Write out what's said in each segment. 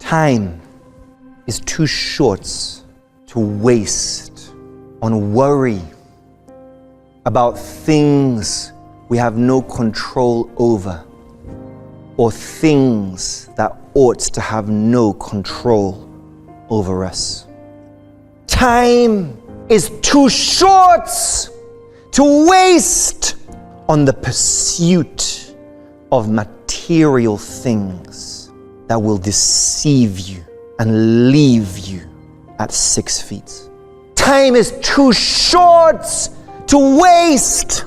Time is too short to waste on worry about things we have no control over, or things that ought to have no control over us. Time is too short to waste on the pursuit of material things that will deceive you and leave you at 6 feet. Time is too short to waste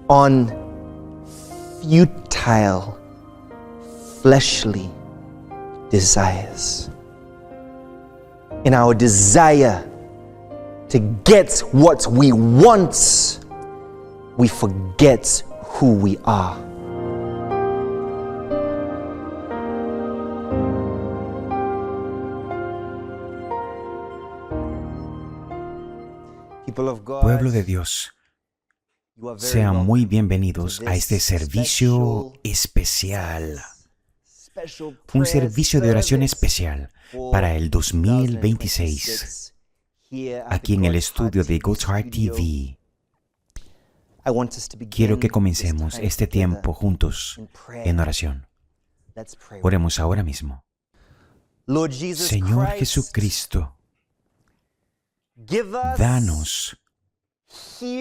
on futile, fleshly desires. In our desire to get what we want, we forget who we are. Pueblo de Dios, sean muy bienvenidos a este servicio especial. Un servicio de oración especial para el 2026, aquí en el estudio de God's Heart TV. Quiero que comencemos este tiempo juntos en oración. Oremos ahora mismo. Señor Jesucristo, danos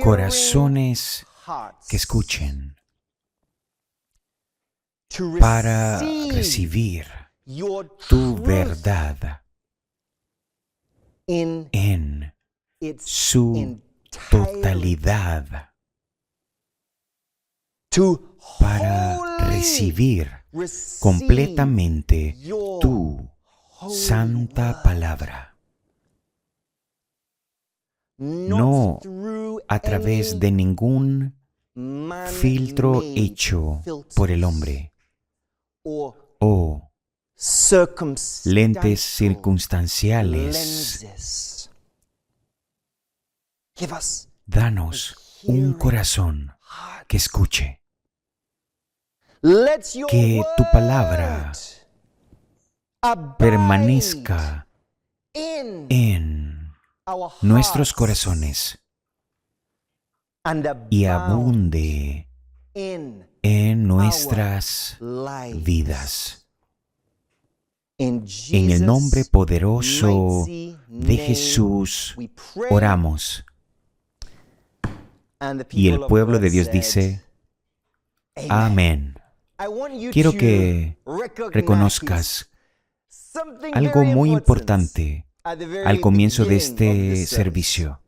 corazones que escuchen para recibir tu verdad en su totalidad, para recibir completamente tu santa palabra. No a través de ningún filtro hecho por el hombre o lentes circunstanciales. Danos un corazón que escuche. Que tu palabra permanezca en nuestros corazones y abunde en nuestras vidas. En el nombre poderoso de Jesús oramos. Y el pueblo de Dios dice, amén. Quiero que reconozcas algo muy importante al comienzo de este servicio.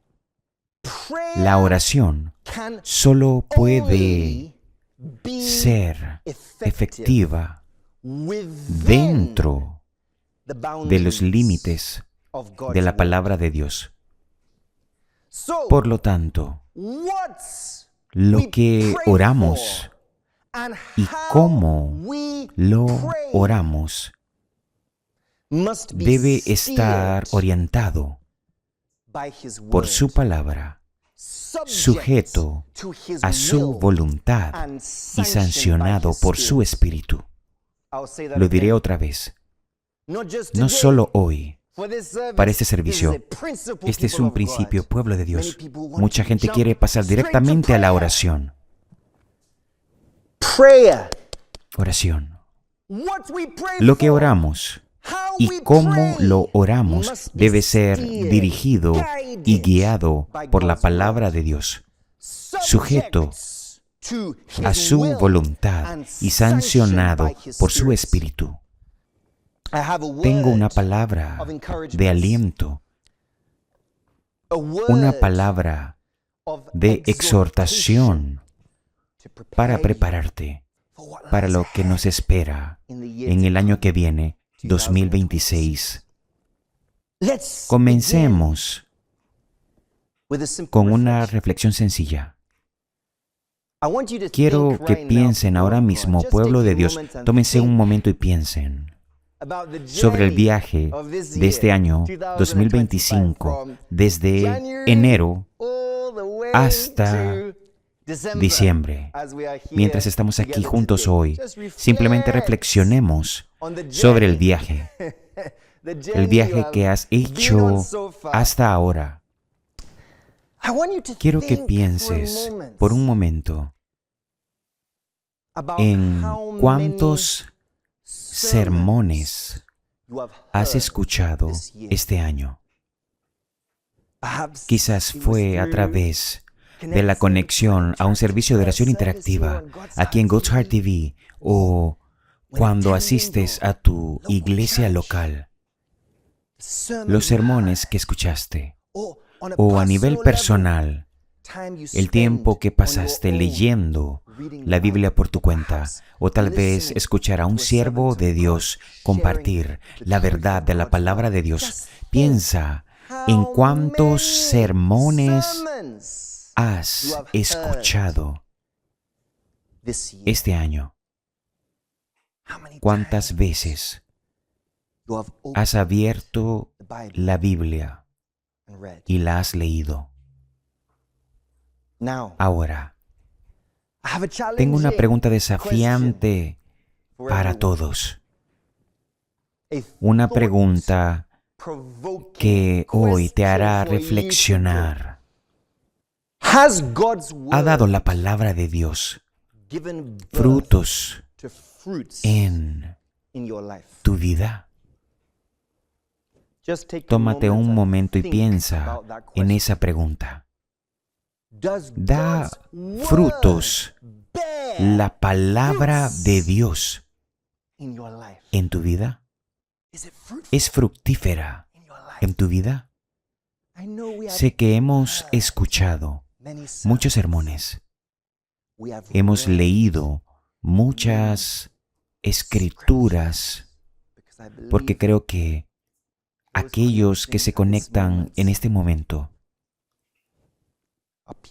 La oración solo puede ser efectiva dentro de los límites de la palabra de Dios. Por lo tanto, lo que oramos y cómo lo oramos debe estar orientado por su palabra, sujeto a su voluntad y sancionado por su espíritu. Lo diré otra vez. No solo hoy, para este servicio. Este es un principio, pueblo de Dios. Mucha gente quiere pasar directamente a la oración. Oración. Lo que oramos y cómo lo oramos debe ser dirigido y guiado por la palabra de Dios, sujeto a su voluntad y sancionado por su espíritu. Tengo una palabra de aliento, una palabra de exhortación para prepararte para lo que nos espera en el año que viene, 2026. Comencemos con una reflexión sencilla. Quiero que piensen ahora mismo, pueblo de Dios, tómense un momento y piensen sobre el viaje de este año 2025, desde enero hasta diciembre. Mientras estamos aquí juntos hoy, simplemente reflexionemos sobre el viaje que has hecho hasta ahora. Quiero que pienses por un momento en cuántos sermones has escuchado este año. Quizás fue a través de la conexión a un servicio de oración interactiva aquí en God's Heart TV o cuando asistes a tu iglesia local. Los sermones que escuchaste o a nivel personal, el tiempo que pasaste leyendo la Biblia por tu cuenta, o tal vez escuchar a un siervo de Dios compartir la verdad de la palabra de Dios. Piensa en cuántos sermones has escuchado este año. ¿Cuántas veces has abierto la Biblia y la has leído? Ahora, tengo una pregunta desafiante para todos. Una pregunta que hoy te hará reflexionar. ¿Ha dado la palabra de Dios frutos en tu vida? Tómate un momento y piensa en esa pregunta. ¿Da frutos la palabra de Dios en tu vida? ¿Es fructífera en tu vida? Sé que hemos escuchado muchos sermones. Hemos leído muchas escrituras porque creo que aquellos que se conectan en este momento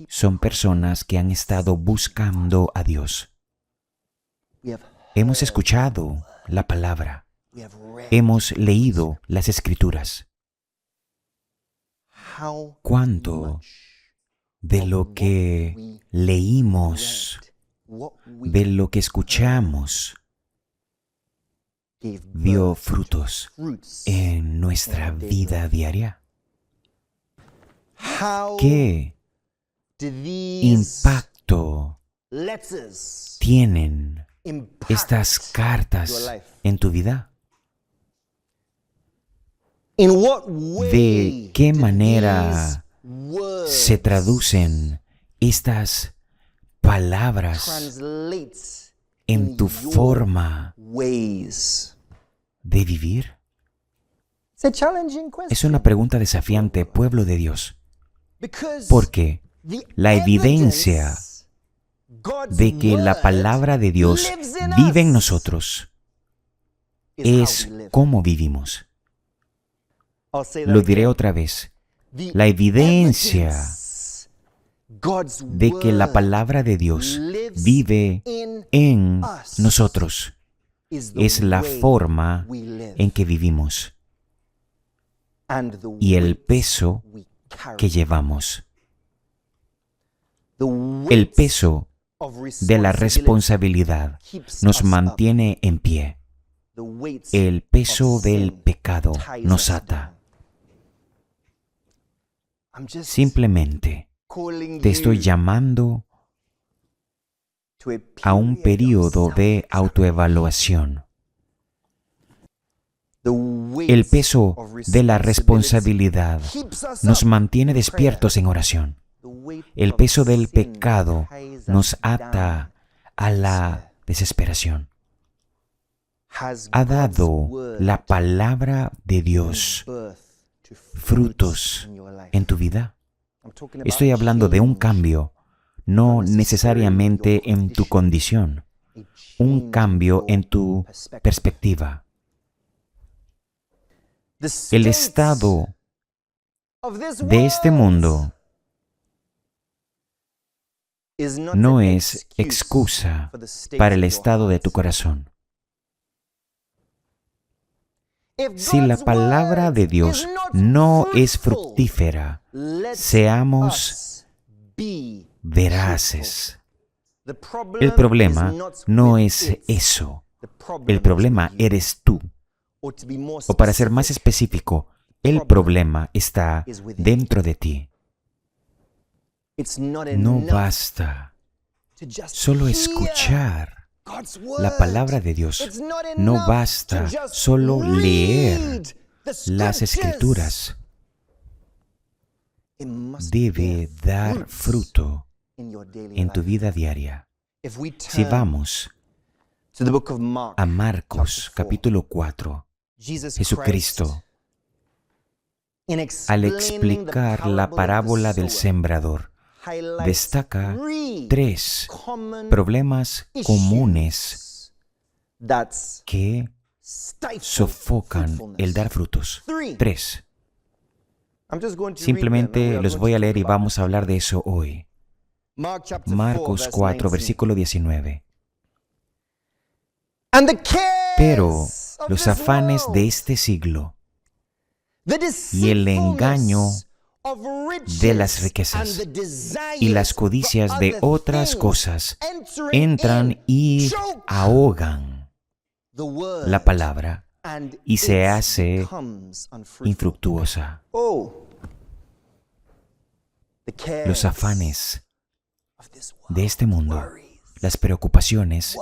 son personas que han estado buscando a Dios. Hemos escuchado la palabra. Hemos leído las escrituras. ¿Cuánto de lo que leímos, de lo que escuchamos, dio frutos en nuestra vida diaria? ¿Qué impacto tienen estas cartas en tu vida? ¿De qué manera se traducen estas palabras en tu forma de vivir? Es una pregunta desafiante, pueblo de Dios, porque la evidencia de que la palabra de Dios vive en nosotros es cómo vivimos. Lo diré otra vez. La evidencia de que la palabra de Dios vive en nosotros es la forma en que vivimos y el peso que llevamos. El peso de la responsabilidad nos mantiene en pie. El peso del pecado nos ata. Simplemente te estoy llamando a un periodo de autoevaluación. El peso de la responsabilidad nos mantiene despiertos en oración. El peso del pecado nos ata a la desesperación. ¿Ha dado la palabra de Dios frutos en tu vida? Estoy hablando de un cambio, no necesariamente en tu condición, un cambio en tu perspectiva. El estado de este mundo no es excusa para el estado de tu corazón. Si la palabra de Dios no es fructífera, seamos veraces. El problema no es eso. El problema eres tú. O para ser más específico, el problema está dentro de ti. No basta solo escuchar la palabra de Dios. No basta solo leer las Escrituras. Debe dar fruto en tu vida diaria. Si vamos a Marcos capítulo 4, Jesucristo, al explicar la parábola del sembrador, destaca 3 problemas comunes que sofocan el dar frutos. 3. Simplemente los voy a leer y vamos a hablar de eso hoy. Marcos 4, versículo 19. Pero los afanes de este siglo y el engaño de las riquezas y las codicias de otras cosas entran y ahogan la palabra y se hace infructuosa. Los afanes de este mundo, las preocupaciones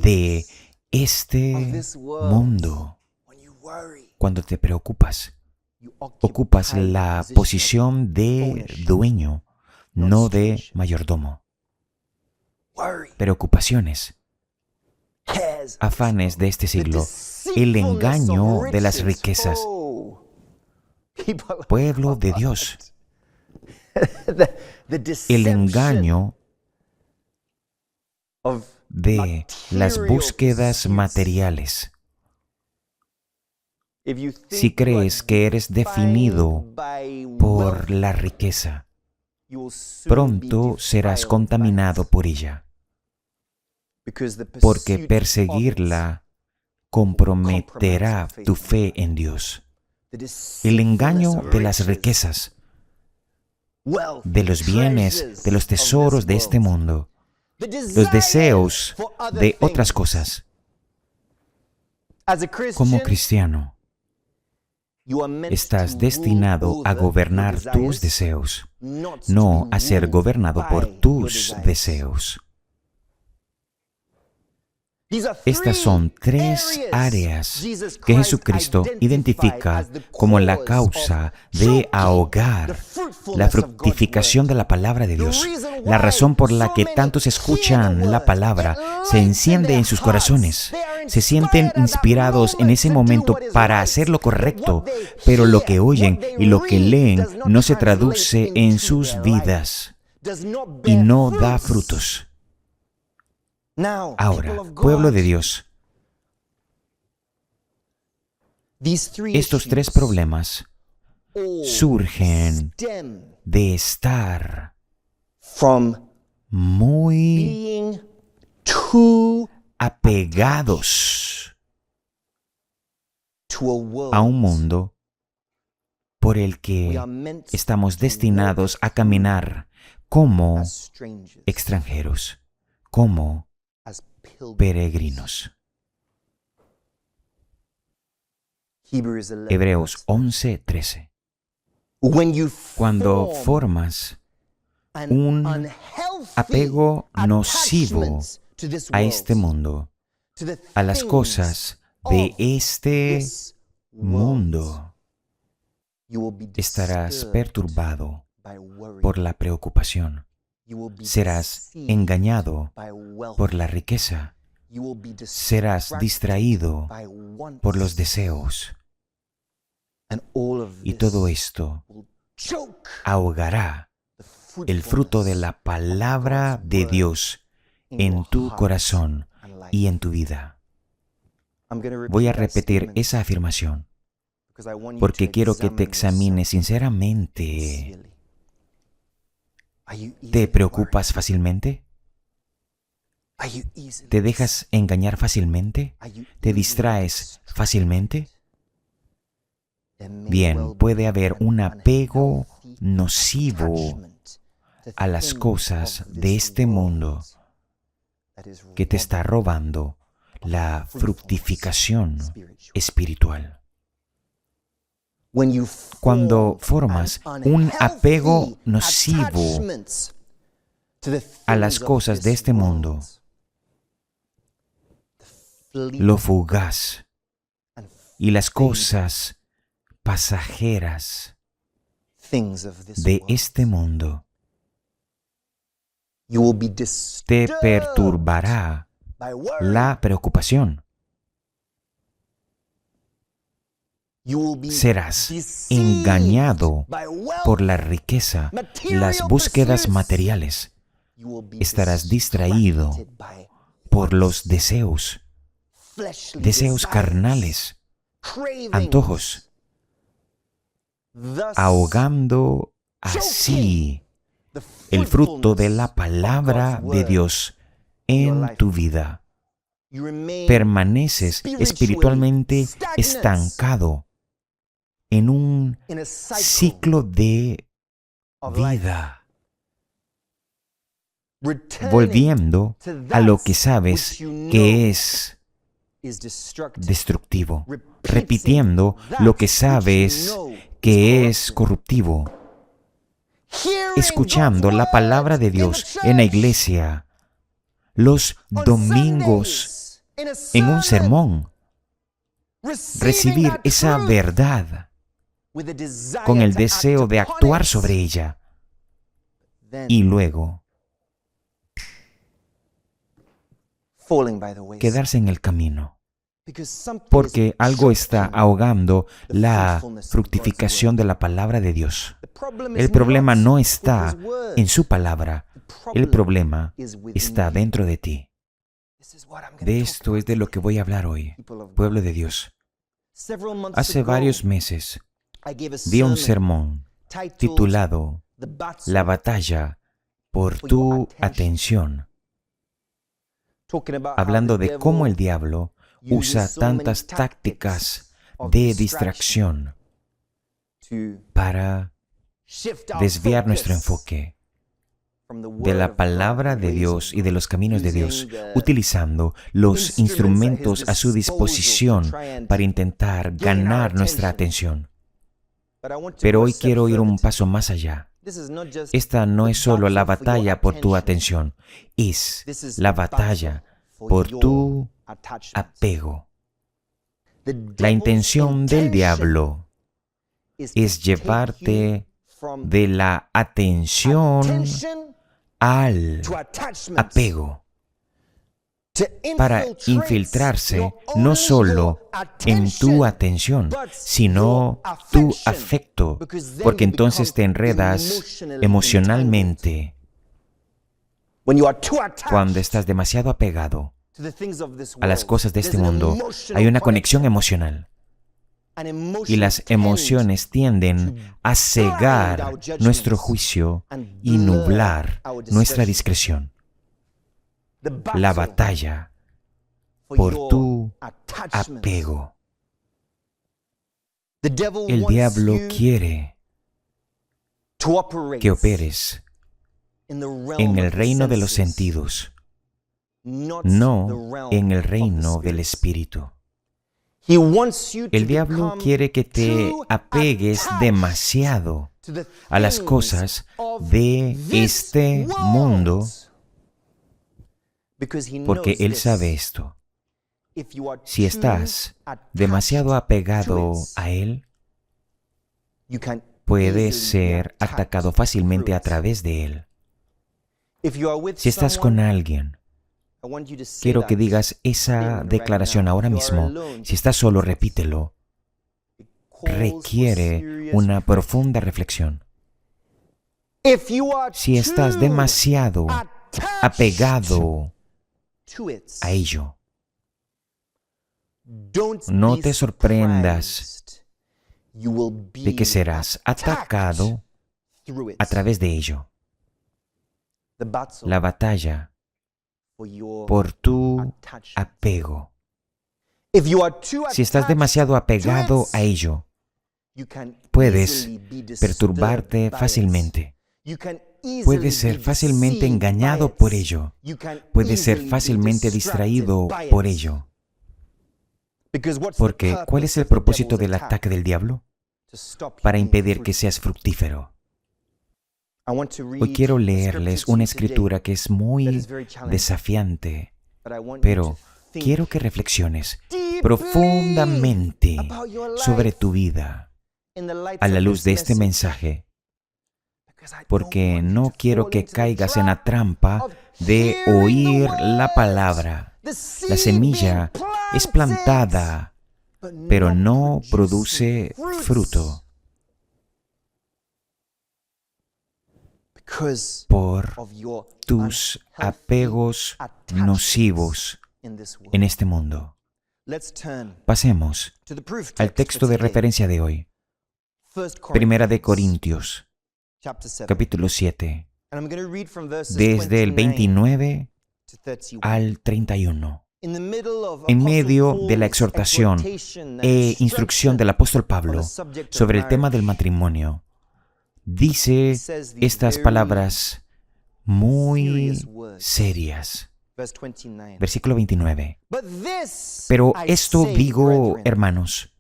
de este mundo. Cuando te preocupas, ocupas la posición de dueño, no de mayordomo. Preocupaciones, afanes de este siglo, el engaño de las riquezas. Pueblo de Dios, el engaño de las búsquedas materiales. Si crees que eres definido por la riqueza, pronto serás contaminado por ella, porque perseguirla comprometerá tu fe en Dios. El engaño de las riquezas, de los bienes, de los tesoros de este mundo, los deseos de otras cosas. Como cristiano, estás destinado a gobernar tus deseos, no a ser gobernado por tus deseos. Estas son 3 áreas que Jesucristo identifica como la causa de ahogar la fructificación de la palabra de Dios. La razón por la que tantos escuchan la palabra se enciende en sus corazones. Se sienten inspirados en ese momento para hacer lo correcto, pero lo que oyen y lo que leen no se traduce en sus vidas y no da frutos. Ahora, pueblo de Dios, estos 3 problemas surgen de estar muy apegados a un mundo por el que estamos destinados a caminar como extranjeros, como peregrinos. Hebreos 11:13. Cuando formas un apego nocivo a este mundo, a las cosas de este mundo, estarás perturbado por la preocupación. Serás engañado por la riqueza. Serás distraído por los deseos. Y todo esto ahogará el fruto de la palabra de Dios en tu corazón y en tu vida. Voy a repetir esa afirmación porque quiero que te examines sinceramente. ¿Te preocupas fácilmente? ¿Te dejas engañar fácilmente? ¿Te distraes fácilmente? Bien, puede haber un apego nocivo a las cosas de este mundo que te está robando la fructificación espiritual. Cuando formas un apego nocivo a las cosas de este mundo, lo fugaz y las cosas pasajeras de este mundo, te perturbará la preocupación. Serás engañado por la riqueza, las búsquedas materiales. Estarás distraído por los deseos carnales, antojos, ahogando así el fruto de la palabra de Dios en tu vida. Permaneces espiritualmente estancado en un ciclo de vida, volviendo a lo que sabes que es destructivo, repitiendo lo que sabes que es corruptivo, escuchando la palabra de Dios en la iglesia los domingos en un sermón, recibir esa verdad con el deseo de actuar sobre ella y luego quedarse en el camino, porque algo está ahogando la fructificación de la palabra de Dios. El problema no está en su palabra, el problema está dentro de ti. De esto es de lo que voy a hablar hoy, pueblo de Dios. Hace varios meses di un sermón titulado La batalla por tu atención, hablando de cómo el diablo usa tantas tácticas de distracción para desviar nuestro enfoque de la palabra de Dios y de los caminos de Dios, utilizando los instrumentos a su disposición para intentar ganar nuestra atención. Pero hoy quiero ir un paso más allá. Esta no es solo la batalla por tu atención, es la batalla por tu apego. La intención del diablo es llevarte de la atención al apego, para infiltrarse no solo en tu atención, sino tu afecto, porque entonces te enredas emocionalmente. Cuando estás demasiado apegado a las cosas de este mundo, hay una conexión emocional. Y las emociones tienden a cegar nuestro juicio y nublar nuestra discreción. La batalla por tu apego. El diablo quiere que operes en el reino de los sentidos, no en el reino del espíritu. El diablo quiere que te apegues demasiado a las cosas de este mundo, porque él sabe esto. Si estás demasiado apegado a él, puedes ser atacado fácilmente a través de él. Si estás con alguien, quiero que digas esa declaración ahora mismo. Si estás solo, repítelo. Requiere una profunda reflexión. Si estás demasiado apegado a ello, no te sorprendas de que serás atacado a través de ello. La batalla por tu apego. Si estás demasiado apegado a ello, puedes perturbarte fácilmente. Puedes ser fácilmente engañado por ello. Puedes ser fácilmente distraído por ello. Porque, ¿cuál es el propósito del ataque del diablo? Para impedir que seas fructífero. Hoy quiero leerles una escritura que es muy desafiante, pero quiero que reflexiones profundamente sobre tu vida a la luz de este mensaje, porque no quiero que caigas en la trampa de oír la palabra. La semilla es plantada, pero no produce fruto por tus apegos nocivos en este mundo. Pasemos al texto de referencia de hoy. Primera de Corintios, capítulo 7, desde el 29 al 31. En medio de la exhortación e instrucción del apóstol Pablo sobre el tema del matrimonio, dice estas palabras muy serias. Versículo 29. Pero esto digo, hermanos,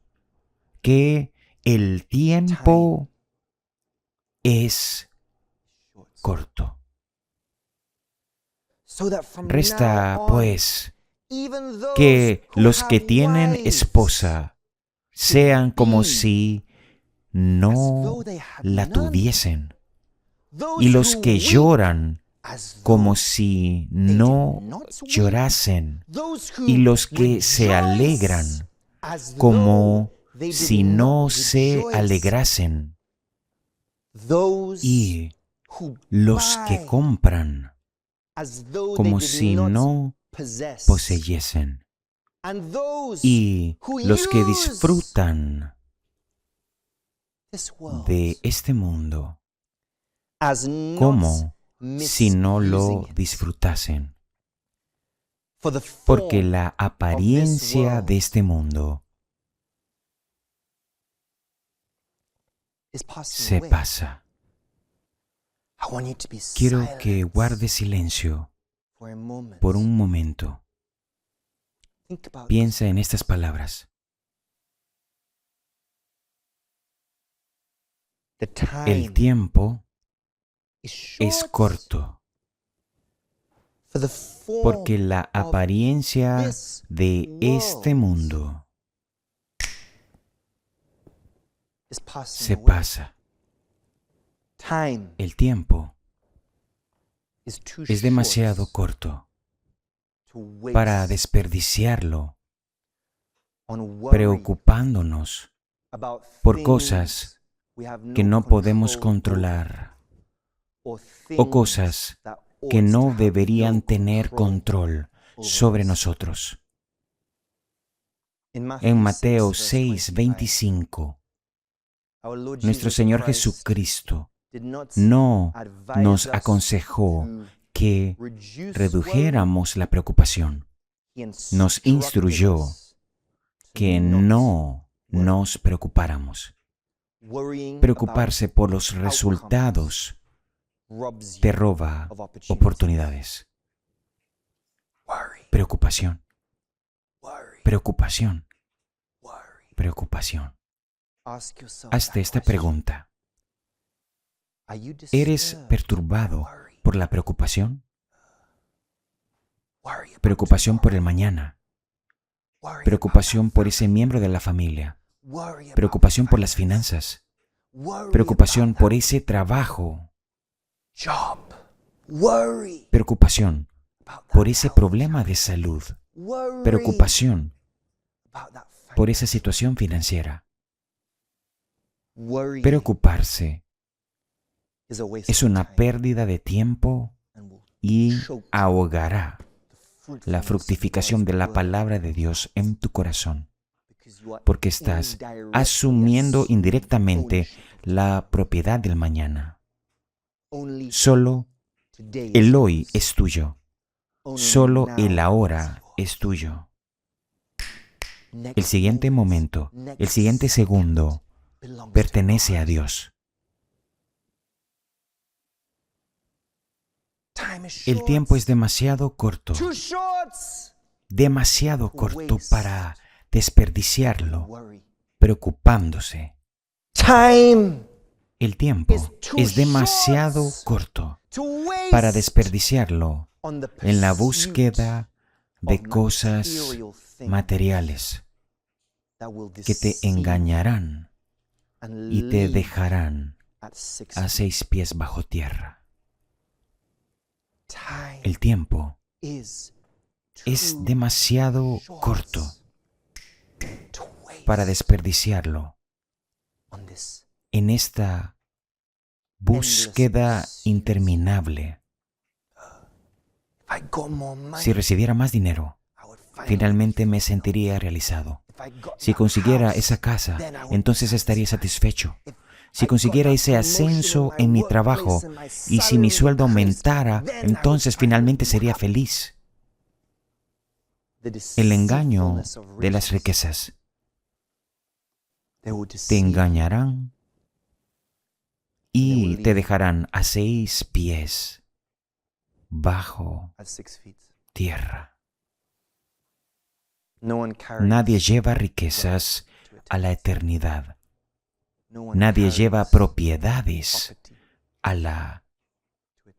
que el tiempo es corto. Resta, pues, que los que tienen esposa sean como si no la tuviesen, y los que lloran como si no llorasen, y los que se alegran como si no se alegrasen, y los que compran como si no poseyesen, y los que disfrutan de este mundo como si no lo disfrutasen, porque la apariencia de este mundo se pasa. Quiero que guardes silencio por un momento. Piensa en estas palabras. El tiempo es corto, porque la apariencia de este mundo se pasa. El tiempo es demasiado corto para desperdiciarlo preocupándonos por cosas que no podemos controlar o cosas que no deberían tener control sobre nosotros. En Mateo 6:25, nuestro Señor Jesucristo no nos aconsejó que redujéramos la preocupación. Nos instruyó que no nos preocupáramos. Preocuparse por los resultados te roba oportunidades. Preocupación. Preocupación. Preocupación. Hazte esta pregunta. ¿Eres perturbado por la preocupación? Preocupación por el mañana. Preocupación por ese miembro de la familia. Preocupación por las finanzas. Preocupación por ese trabajo. Preocupación por ese problema de salud. Preocupación por esa situación financiera. Preocuparse es una pérdida de tiempo y ahogará la fructificación de la palabra de Dios en tu corazón, porque estás asumiendo indirectamente la propiedad del mañana. Solo el hoy es tuyo. Solo el ahora es tuyo. El siguiente momento, el siguiente segundo, pertenece a Dios. El tiempo es demasiado corto para desperdiciarlo preocupándose. El tiempo es demasiado corto para desperdiciarlo en la búsqueda de cosas materiales que te engañarán y te dejarán a 6 pies bajo tierra. El tiempo es demasiado corto para desperdiciarlo en esta búsqueda interminable. Si recibiera más dinero, finalmente me sentiría realizado. Si consiguiera esa casa, entonces estaría satisfecho. Si consiguiera ese ascenso en mi trabajo y si mi sueldo aumentara, entonces finalmente sería feliz. El engaño de las riquezas. Te engañarán y te dejarán a 6 pies bajo tierra. Nadie lleva riquezas a la eternidad. Nadie lleva propiedades a la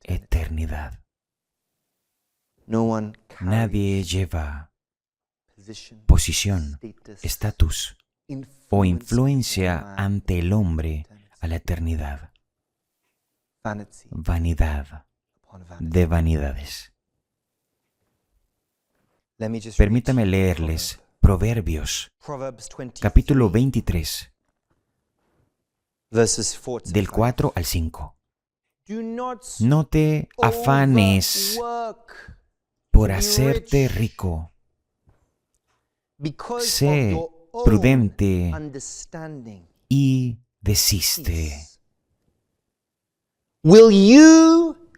eternidad. Nadie lleva posición, estatus o influencia ante el hombre a la eternidad. Vanidad de vanidades. Permítame leerles Proverbios, capítulo 23, del 4 al 5. No te afanes por hacerte rico. Sé prudente y desiste.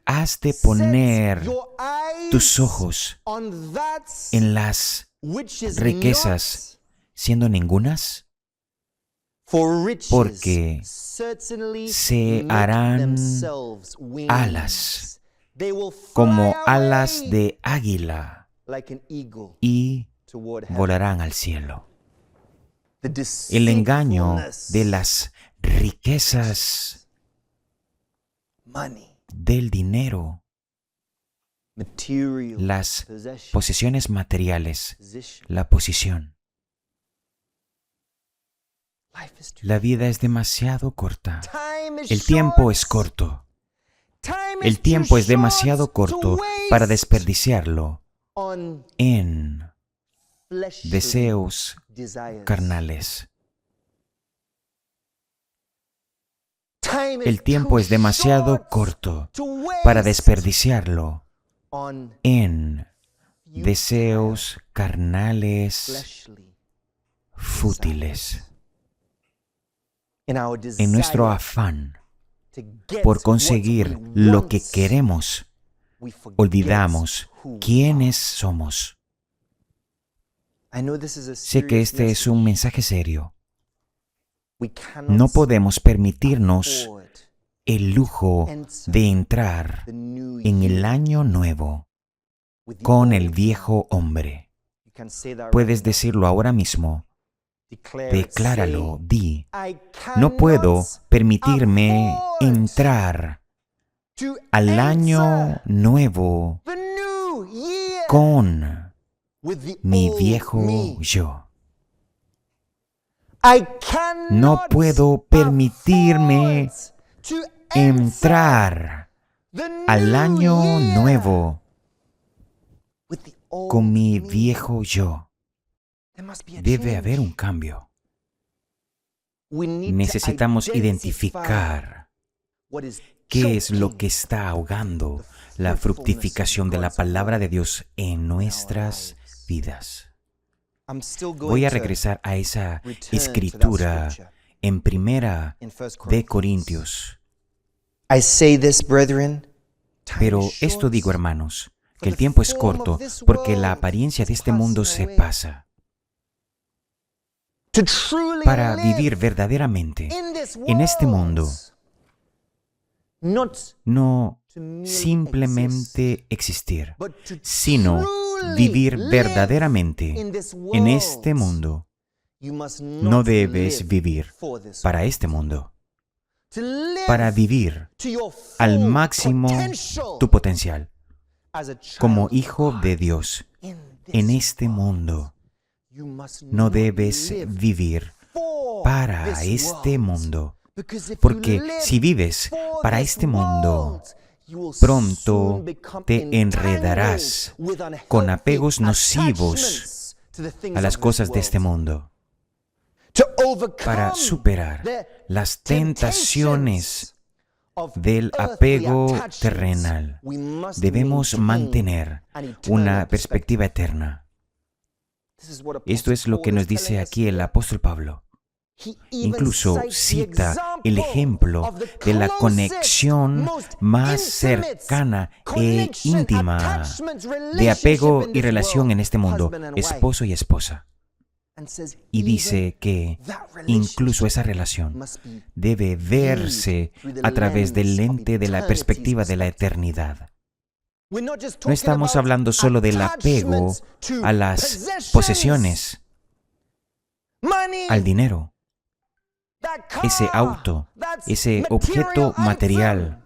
Has de poner tus ojos en las riquezas siendo ningunas, porque se harán alas como alas de águila y volarán al cielo. El engaño de las riquezas, del dinero, las posesiones materiales, la posición. La vida es demasiado corta. El tiempo es corto. El tiempo es demasiado corto para desperdiciarlo en deseos carnales. El tiempo es demasiado corto para desperdiciarlo en deseos carnales fútiles. En nuestro afán por conseguir lo que queremos, olvidamos quiénes somos. Sé que este es un mensaje serio. No podemos permitirnos el lujo de entrar en el año nuevo con el viejo hombre. Puedes decirlo ahora mismo. Decláralo, di. No puedo permitirme entrar al año nuevo con mi viejo yo. No puedo permitirme entrar al año nuevo con mi viejo yo. Debe haber un cambio. Necesitamos identificar qué es lo que está ahogando la fructificación de la palabra de Dios en nuestras vidas. Voy a regresar a esa escritura en 1 de Corintios. Pero esto digo, hermanos, que el tiempo es corto porque la apariencia de este mundo se pasa. Para vivir verdaderamente en este mundo, no simplemente existir, sino vivir verdaderamente en este mundo. No debes vivir para este mundo. Para vivir al máximo tu potencial como hijo de Dios en este mundo. No debes vivir para este mundo, porque si vives para este mundo, pronto te enredarás con apegos nocivos a las cosas de este mundo. Para superar las tentaciones del apego terrenal, debemos mantener una perspectiva eterna. Esto es lo que nos dice aquí el apóstol Pablo. Incluso cita el ejemplo de la conexión más cercana e íntima de apego y relación en este mundo, esposo y esposa. Y dice que incluso esa relación debe verse a través del lente de la perspectiva de la eternidad. No estamos hablando solo del apego a las posesiones, al dinero, ese auto, ese objeto material.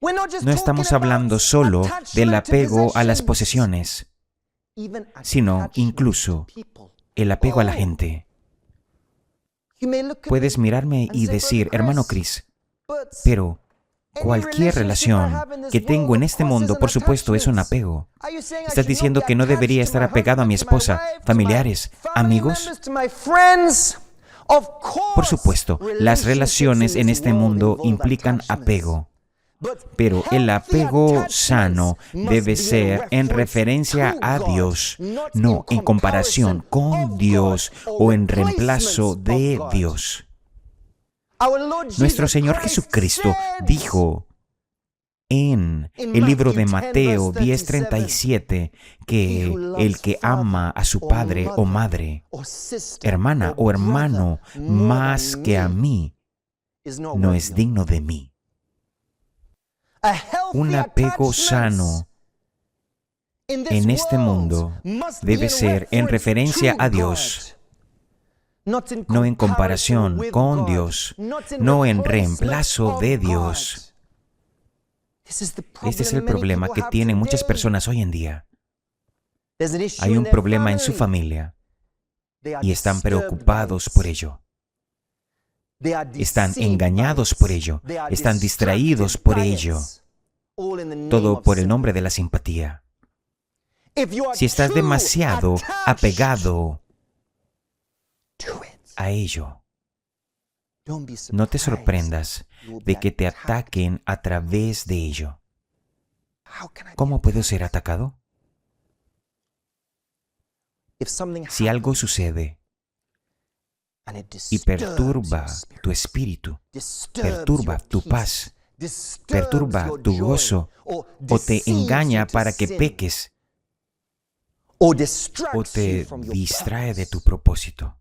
No estamos hablando solo del apego a las posesiones, sino incluso el apego a la gente. Puedes mirarme y decir, hermano Chris, pero cualquier relación que tengo en este mundo, por supuesto, es un apego. ¿Estás diciendo que no debería estar apegado a mi esposa, familiares, amigos? Por supuesto, las relaciones en este mundo implican apego. Pero el apego sano debe ser en referencia a Dios, no en comparación con Dios o en reemplazo de Dios. Nuestro Señor Jesucristo dijo en el libro de Mateo 10:37 que el que ama a su padre o madre, hermana o hermano más que a mí, no es digno de mí. Un apego sano en este mundo debe ser en referencia a Dios, no en comparación con Dios, no en reemplazo de Dios. Este es el problema que tienen muchas personas hoy en día. Hay un problema en su familia y están preocupados por ello. Están engañados por ello, están distraídos por ello, todo por el nombre de la simpatía. Si estás demasiado apegado a ello, no te sorprendas de que te ataquen a través de ello. ¿Cómo puedo ser atacado? Si algo sucede y perturba tu espíritu, perturba tu paz, perturba tu gozo, o te engaña para que peques, o te distrae de tu propósito,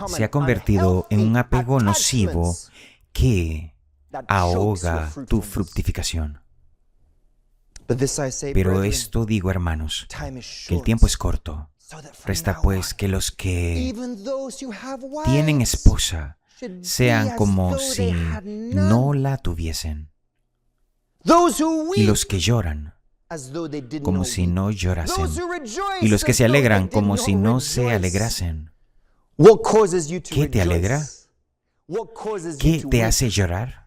se ha convertido en un apego nocivo que ahoga tu fructificación. Pero esto digo, hermanos, que el tiempo es corto. Resta pues que los que tienen esposa sean como si no la tuviesen, y los que lloran como si no llorasen, y los que se alegran como si no se alegrasen. ¿Qué te alegra? ¿Qué te hace llorar?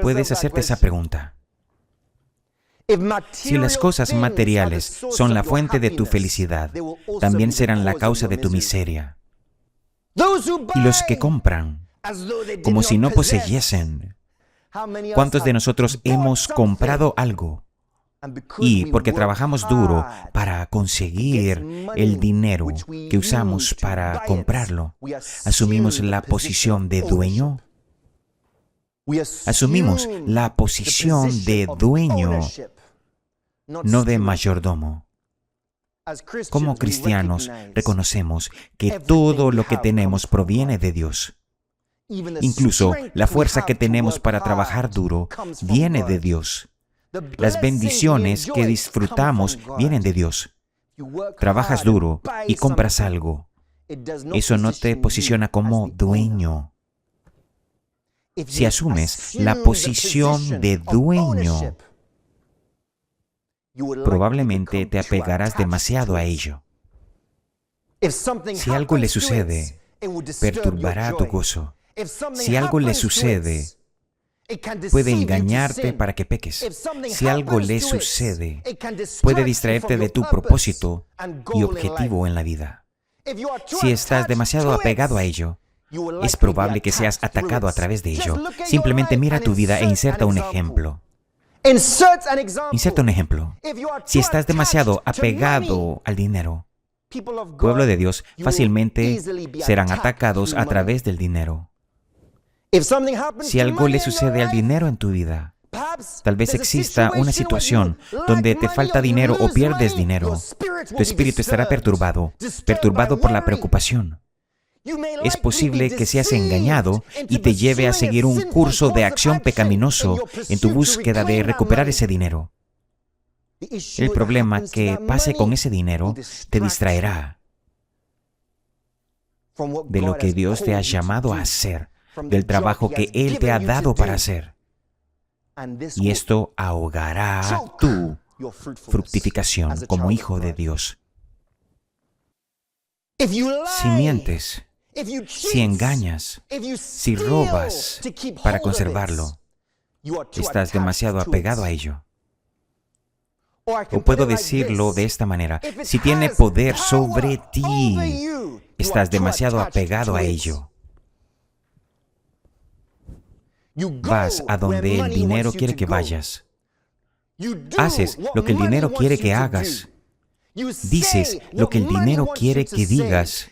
Puedes hacerte esa pregunta. Si las cosas materiales son la fuente de tu felicidad, también serán la causa de tu miseria. Y los que compran como si no poseyesen. ¿Cuántos de nosotros hemos comprado algo? Y porque trabajamos duro para conseguir el dinero que usamos para comprarlo, asumimos la posición de dueño. Asumimos la posición de dueño, no de mayordomo. Como cristianos, reconocemos que todo lo que tenemos proviene de Dios. Incluso la fuerza que tenemos para trabajar duro viene de Dios. Las bendiciones que disfrutamos vienen de Dios. Trabajas duro y compras algo. Eso no te posiciona como dueño. Si asumes la posición de dueño, probablemente te apegarás demasiado a ello. Si algo le sucede, perturbará tu gozo. Si algo le sucede, puede engañarte para que peques. Si algo le sucede, puede distraerte de tu propósito y objetivo en la vida. Si estás demasiado apegado a ello, es probable que seas atacado a través de ello. Simplemente mira tu vida e inserta un ejemplo. Inserta un ejemplo. Si estás demasiado apegado al dinero, pueblo de Dios, fácilmente serán atacados a través del dinero. Si algo le sucede al dinero en tu vida, tal vez exista una situación donde te falta dinero o pierdes dinero. Tu espíritu estará perturbado por la preocupación. Es posible que seas engañado y te lleve a seguir un curso de acción pecaminoso en tu búsqueda de recuperar ese dinero. El problema que pase con ese dinero te distraerá de lo que Dios te ha llamado a hacer, del trabajo que Él te ha dado para hacer. Y esto ahogará tu fructificación como hijo de Dios. Si mientes, si engañas, si robas para conservarlo, estás demasiado apegado a ello. O puedo decirlo de esta manera: si tiene poder sobre ti, estás demasiado apegado a ello. Vas a donde el dinero quiere que vayas. Haces lo que el dinero quiere que hagas. Dices lo que el dinero quiere que digas,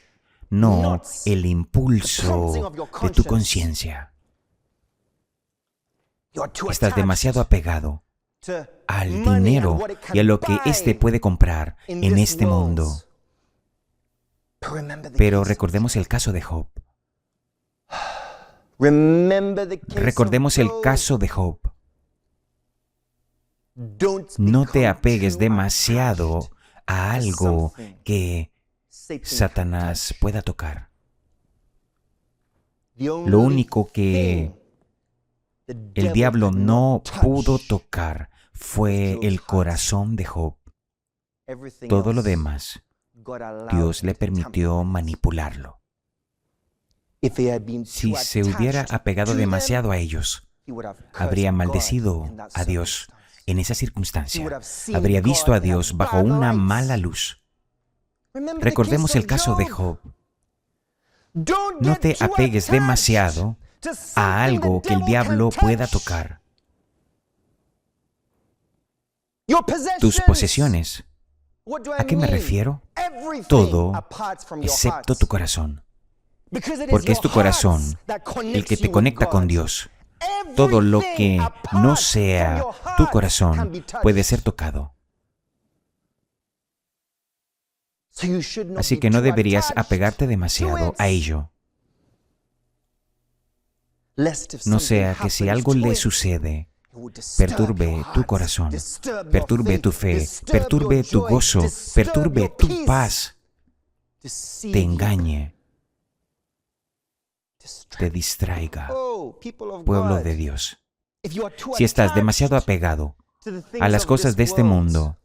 no el impulso de tu conciencia. Estás demasiado apegado al dinero y a lo que éste puede comprar en este mundo. Pero recordemos el caso de Job. Recordemos el caso de Job. No te apegues demasiado a algo que Satanás pueda tocar. Lo único que el diablo no pudo tocar fue el corazón de Job. Todo lo demás, Dios le permitió manipularlo. Si se hubiera apegado demasiado a ellos, habría maldecido a Dios en esa circunstancia. Habría visto a Dios bajo una mala luz. Recordemos el caso de Job. No te apegues demasiado a algo que el diablo pueda tocar. Tus posesiones. ¿A qué me refiero? Todo excepto tu corazón. Porque es tu corazón el que te conecta con Dios. Todo lo que no sea tu corazón puede ser tocado. Así que no deberías apegarte demasiado a ello. No sea que si algo le sucede, perturbe tu corazón, perturbe tu fe, perturbe tu gozo, perturbe tu paz, te engañe, te distraiga, pueblo de Dios. Si estás demasiado apegado a las cosas de este mundo,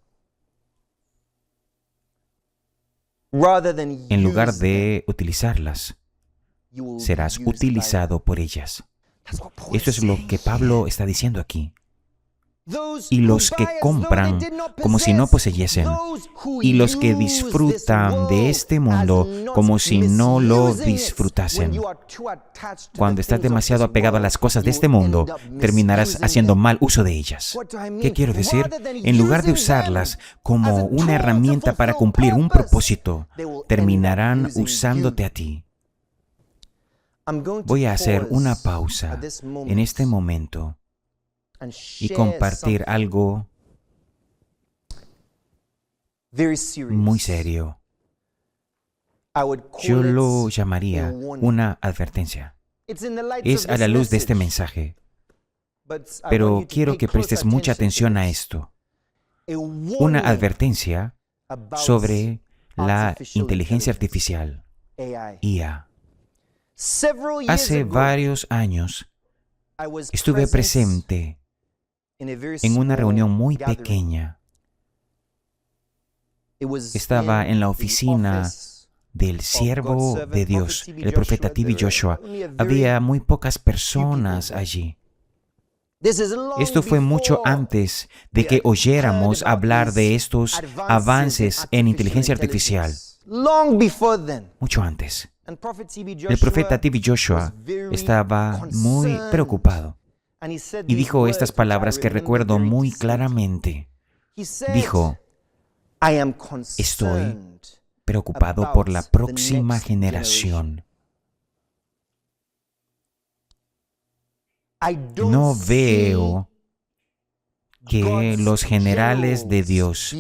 en lugar de utilizarlas, serás utilizado por ellas. Esto es lo que Pablo está diciendo aquí. Y los que compran como si no poseyesen, y los que disfrutan de este mundo como si no lo disfrutasen. Cuando estás demasiado apegado a las cosas de este mundo, terminarás haciendo mal uso de ellas. ¿Qué quiero decir? En lugar de usarlas como una herramienta para cumplir un propósito, terminarán usándote a ti. Voy a hacer una pausa en este momento y compartir algo muy serio. Yo lo llamaría una advertencia. Es a la luz de este mensaje. Pero quiero que prestes mucha atención a esto. Una advertencia sobre la inteligencia artificial, IA. Hace varios años estuve presente en una reunión muy pequeña. Estaba en la oficina del siervo de Dios, el profeta T.B. Joshua. Había muy pocas personas allí. Esto fue mucho antes de que oyéramos hablar de estos avances en inteligencia artificial. Mucho antes. El profeta T.B. Joshua estaba muy preocupado y dijo estas palabras que recuerdo muy claramente. Dijo, estoy preocupado por la próxima generación. No veo que los generales de Dios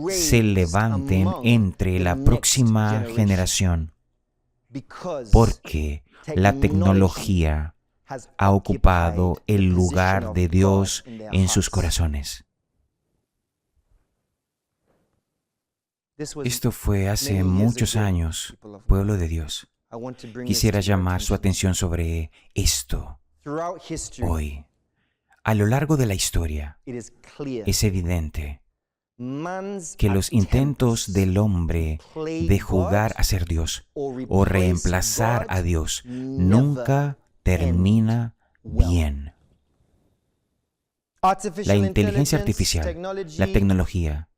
se levanten entre la próxima generación, porque la tecnología ha ocupado el lugar de Dios en sus corazones. Esto fue hace muchos años, pueblo de Dios. Quisiera llamar su atención sobre esto. Hoy, a lo largo de la historia, es evidente que los intentos del hombre de jugar a ser Dios o reemplazar a Dios nunca termina bien. La inteligencia artificial, la tecnología,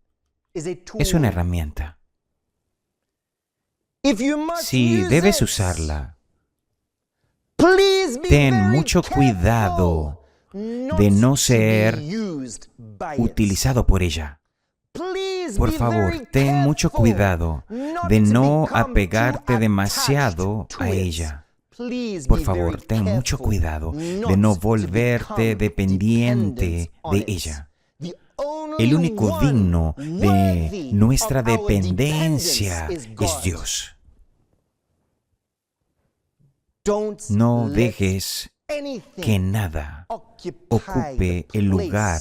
es una herramienta. Si debes usarla, ten mucho cuidado de no ser utilizado por ella. Por favor, ten mucho cuidado de no apegarte demasiado a ella. Por favor, ten mucho cuidado de no volverte dependiente de ella. El único digno de nuestra dependencia es Dios. No dejes que nada ocupe el lugar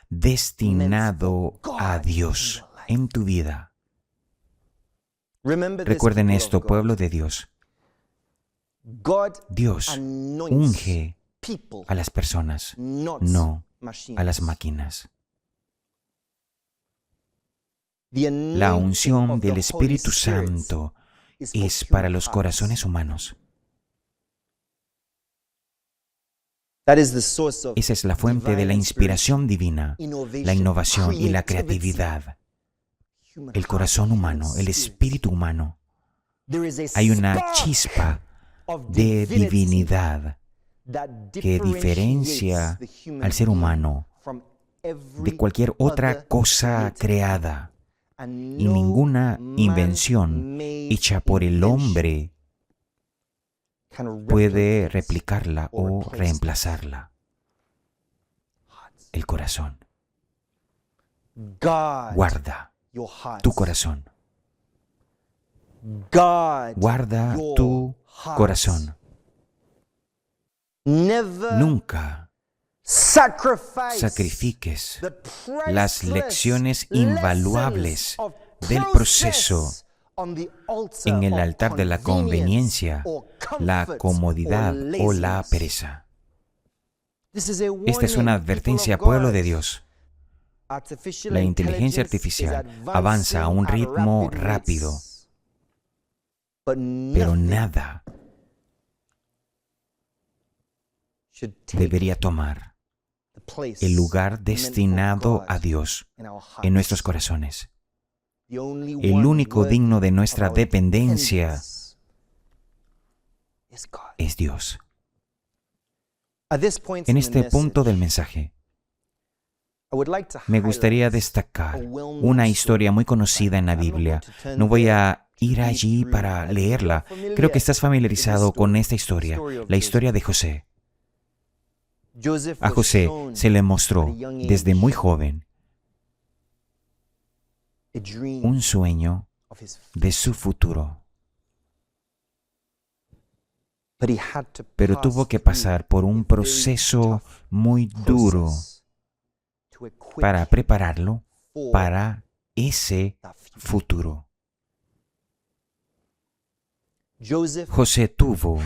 destinado a Dios en tu vida. Recuerden esto, pueblo de Dios. Dios unge a las personas, no a las máquinas. La unción del Espíritu Santo es para los corazones humanos. Esa es la fuente de la inspiración divina, la innovación y la creatividad. El corazón humano, el espíritu humano. Hay una chispa de divinidad que diferencia al ser humano de cualquier otra cosa creada. Y ninguna invención hecha por el hombre puede replicarla o reemplazarla. El corazón. Guarda tu corazón. Guarda tu corazón. Nunca sacrifiques las lecciones invaluables del proceso en el altar de la conveniencia, la comodidad o la pereza. Esta es una advertencia, pueblo de Dios. La inteligencia artificial avanza a un ritmo rápido, pero nada debería tomar el lugar destinado a Dios en nuestros corazones. El único digno de nuestra dependencia es Dios. En este punto del mensaje, me gustaría destacar una historia muy conocida en la Biblia. No voy a ir allí para leerla. Creo que estás familiarizado con esta historia, la historia de José. A José se le mostró desde muy joven un sueño de su futuro. pero tuvo que pasar por un proceso muy duro para prepararlo para ese futuro. José tuvo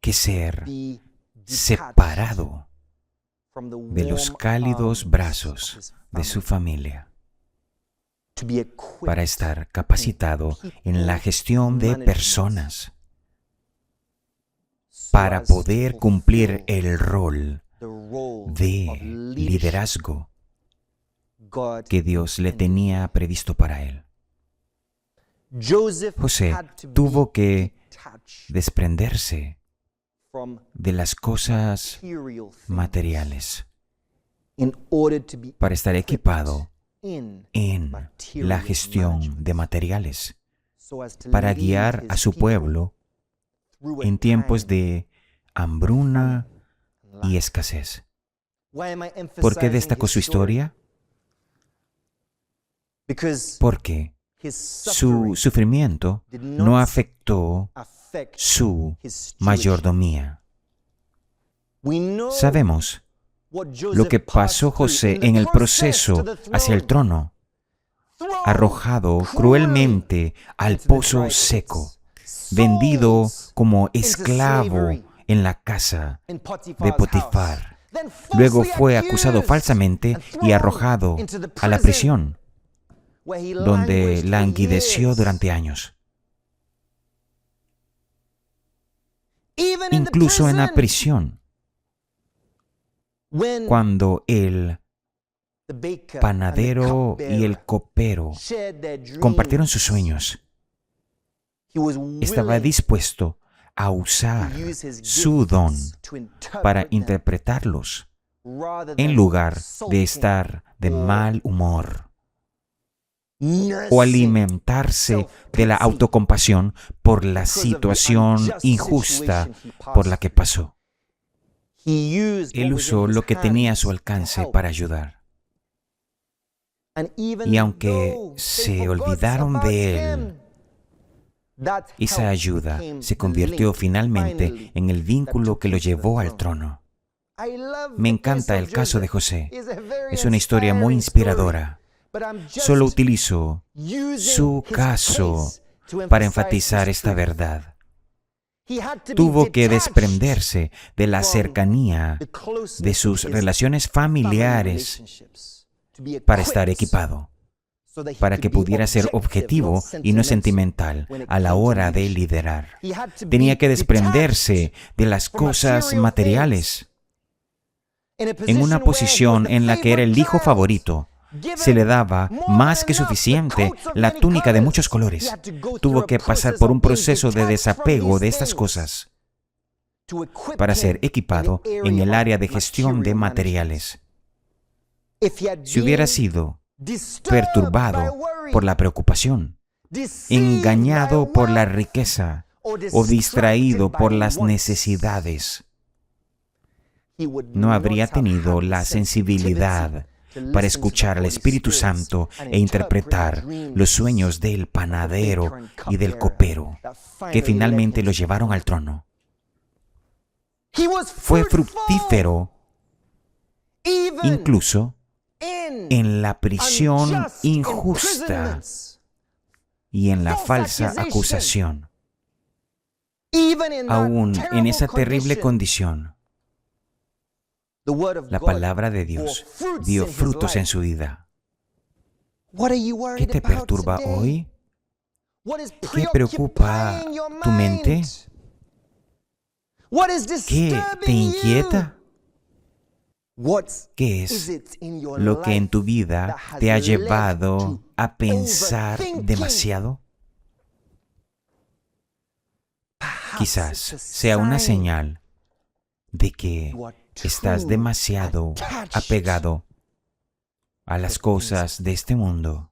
que ser separado de los cálidos brazos de su familia para estar capacitado en la gestión de personas, para poder cumplir el rol de liderazgo que Dios le tenía previsto para él. José tuvo que desprenderse de las cosas materiales para estar equipado en la gestión de materiales, para guiar a su pueblo en tiempos de hambruna y escasez. ¿Por qué destacó su historia? Porque su sufrimiento no afectó su mayordomía. Sabemos lo que pasó José en el proceso hacia el trono, arrojado cruelmente al pozo seco, vendido como esclavo en la casa de Potifar. Luego fue acusado falsamente y arrojado a la prisión, donde languideció durante años. Incluso en la prisión, cuando el panadero y el copero compartieron sus sueños, estaba dispuesto a usar su don para interpretarlos en lugar de estar de mal humor o alimentarse de la autocompasión por la situación injusta por la que pasó. Él usó lo que tenía a su alcance para ayudar. Y aunque se olvidaron de él, esa ayuda se convirtió finalmente en el vínculo que lo llevó al trono. Me encanta el caso de José. Es una historia muy inspiradora. Solo utilizo su caso para enfatizar esta verdad. Tuvo que desprenderse de la cercanía de sus relaciones familiares para estar equipado, para que pudiera ser objetivo y no sentimental a la hora de liderar. Tenía que desprenderse de las cosas materiales. En una posición en la que era el hijo favorito, se le daba más que suficiente la túnica de muchos colores. Tuvo que pasar por un proceso de desapego de estas cosas para ser equipado en el área de gestión de materiales. Si hubiera sido perturbado por la preocupación, engañado por la riqueza o distraído por las necesidades, no habría tenido la sensibilidad para escuchar al Espíritu Santo e interpretar los sueños del panadero y del copero, que finalmente lo llevaron al trono. Fue fructífero incluso en la prisión injusta y en la falsa acusación. Aún en esa terrible condición, la palabra de Dios dio frutos en su vida. ¿Qué te perturba hoy? ¿Qué preocupa tu mente? ¿Qué te inquieta? ¿Qué es lo que en tu vida te ha llevado a pensar demasiado? Quizás sea una señal de que estás demasiado apegado a las cosas de este mundo.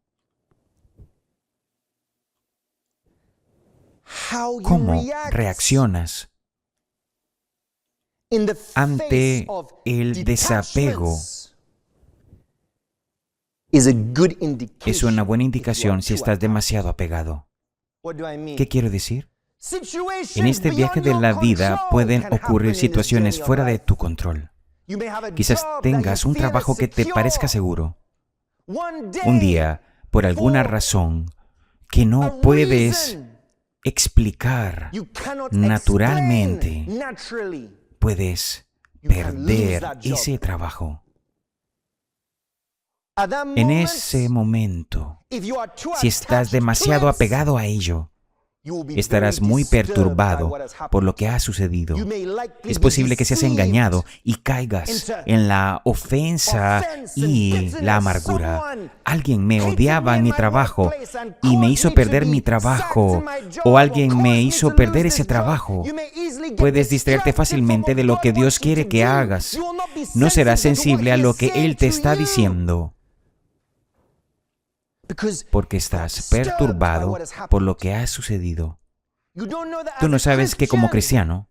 ¿Cómo reaccionas ante el desapego? Es una buena indicación si estás demasiado apegado. ¿Qué quiero decir? En este viaje de la vida pueden ocurrir situaciones fuera de tu control. Quizás tengas un trabajo que te parezca seguro. Un día, por alguna razón que no puedes explicar naturalmente, puedes perder ese trabajo. En ese momento, si estás demasiado apegado a ello, estarás muy perturbado por lo que ha sucedido. Es posible que seas engañado y caigas en la ofensa y la amargura. Alguien me odiaba en mi trabajo y me hizo perder mi trabajo, o alguien me hizo perder ese trabajo. Puedes distraerte fácilmente de lo que Dios quiere que hagas. No serás sensible a lo que Él te está diciendo, porque estás perturbado por lo que ha sucedido. Tú no sabes que como cristiano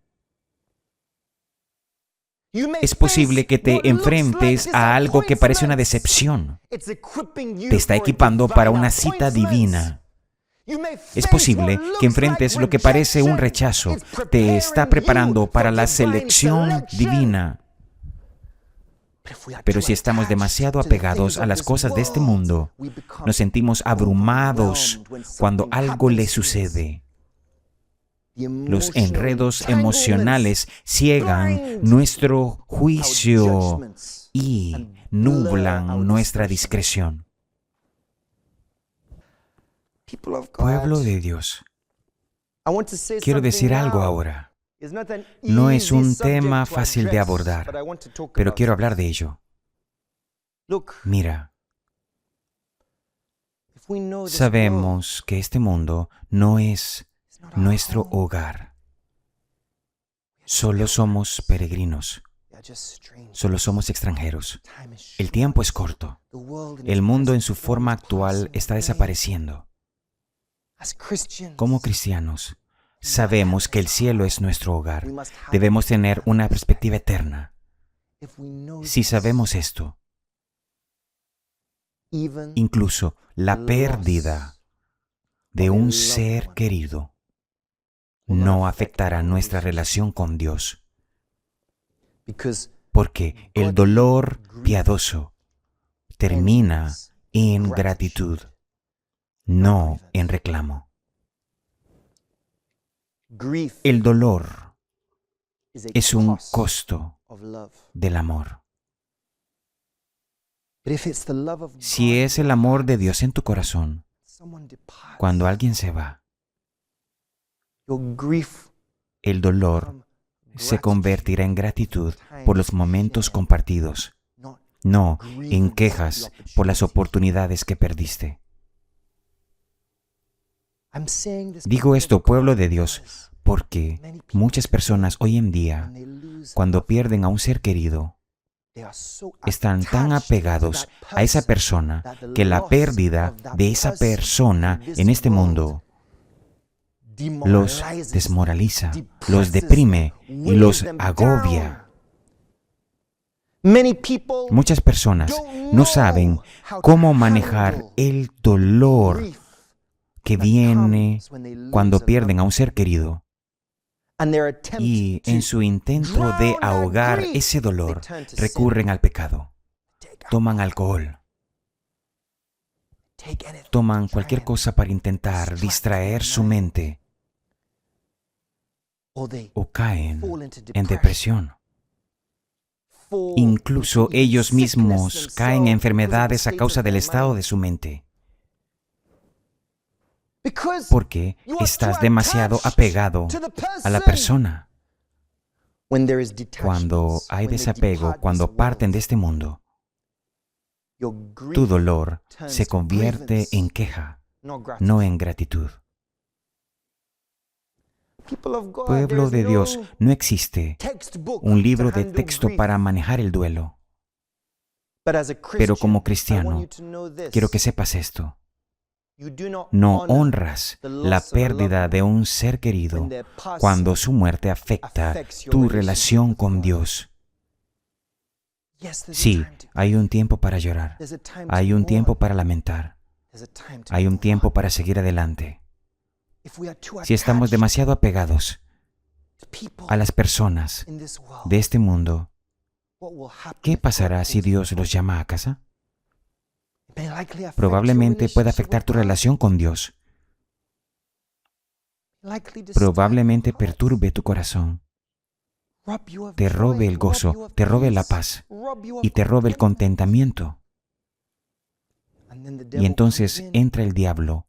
es posible que te enfrentes a algo que parece una decepción. Te está equipando para una cita divina. Es posible que enfrentes lo que parece un rechazo. Te está preparando para la selección divina. Pero si estamos demasiado apegados a las cosas de este mundo, nos sentimos abrumados cuando algo le sucede. Los enredos emocionales ciegan nuestro juicio y nublan nuestra discreción. Pueblo de Dios, quiero decir algo ahora. No es un tema fácil de abordar, pero quiero hablar de ello. Mira, sabemos que este mundo no es nuestro hogar. Solo somos peregrinos. Solo somos extranjeros. El tiempo es corto. El mundo en su forma actual está desapareciendo. Como cristianos, sabemos que el cielo es nuestro hogar. Debemos tener una perspectiva eterna. Si sabemos esto, incluso la pérdida de un ser querido no afectará nuestra relación con Dios, porque el dolor piadoso termina en gratitud, no en reclamo. El dolor es un costo del amor. Si es el amor de Dios en tu corazón, cuando alguien se va, el dolor se convertirá en gratitud por los momentos compartidos, no en quejas por las oportunidades que perdiste. Digo esto, pueblo de Dios, porque muchas personas hoy en día, cuando pierden a un ser querido, están tan apegados a esa persona que la pérdida de esa persona en este mundo los desmoraliza, los deprime y los agobia. Muchas personas no saben cómo manejar el dolor que viene cuando pierden a un ser querido. Y en su intento de ahogar ese dolor, recurren al pecado. Toman alcohol. Toman cualquier cosa para intentar distraer su mente. O caen en depresión. Incluso ellos mismos caen en enfermedades a causa del estado de su mente. Porque estás demasiado apegado a la persona. Cuando hay desapego, cuando parten de este mundo, tu dolor se convierte en queja, no en gratitud. Pueblo de Dios, no existe un libro de texto para manejar el duelo. Pero como cristiano, quiero que sepas esto. No honras la pérdida de un ser querido cuando su muerte afecta tu relación con Dios. Sí, hay un tiempo para llorar, hay un tiempo para lamentar, hay un tiempo para seguir adelante. Si estamos demasiado apegados a las personas de este mundo, ¿qué pasará si Dios los llama a casa? Probablemente pueda afectar tu relación con Dios. Probablemente perturbe tu corazón, te robe el gozo, te robe la paz y te robe el contentamiento. Y entonces entra el diablo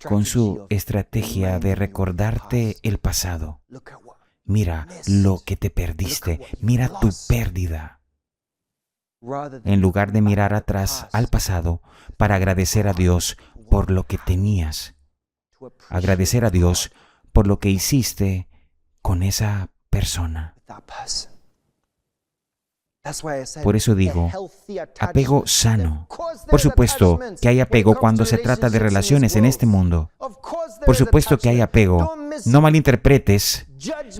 con su estrategia de recordarte el pasado. Mira lo que te perdiste, mira tu pérdida. En lugar de mirar atrás al pasado para agradecer a Dios por lo que tenías, agradecer a Dios por lo que hiciste con esa persona. Por eso digo, apego sano. Por supuesto que hay apego cuando se trata de relaciones en este mundo. Por supuesto que hay apego. No malinterpretes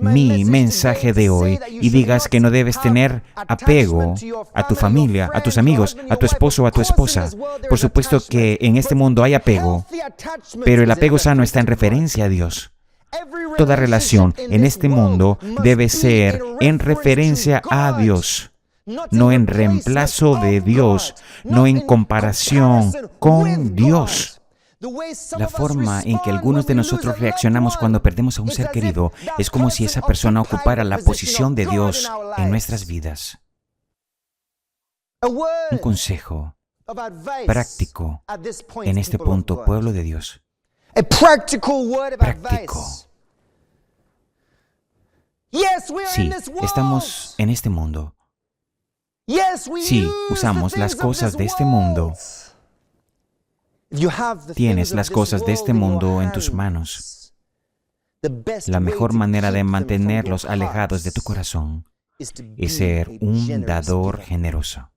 mi mensaje de hoy y digas que no debes tener apego a tu familia, a tus amigos, a tu esposo o a tu esposa. Por supuesto que en este mundo hay apego, pero el apego sano está en referencia a Dios. Toda relación en este mundo debe ser en referencia a Dios, no en reemplazo de Dios, no en comparación con Dios. La forma en que algunos de nosotros reaccionamos cuando perdemos a un ser querido es como si esa persona ocupara la posición de Dios en nuestras vidas. Un consejo práctico en este punto, pueblo de Dios. Práctico. Sí, estamos en este mundo. Sí, usamos las cosas de este mundo. Tienes las cosas de este mundo en tus manos. La mejor manera de mantenerlos alejados de tu corazón es ser un dador generoso.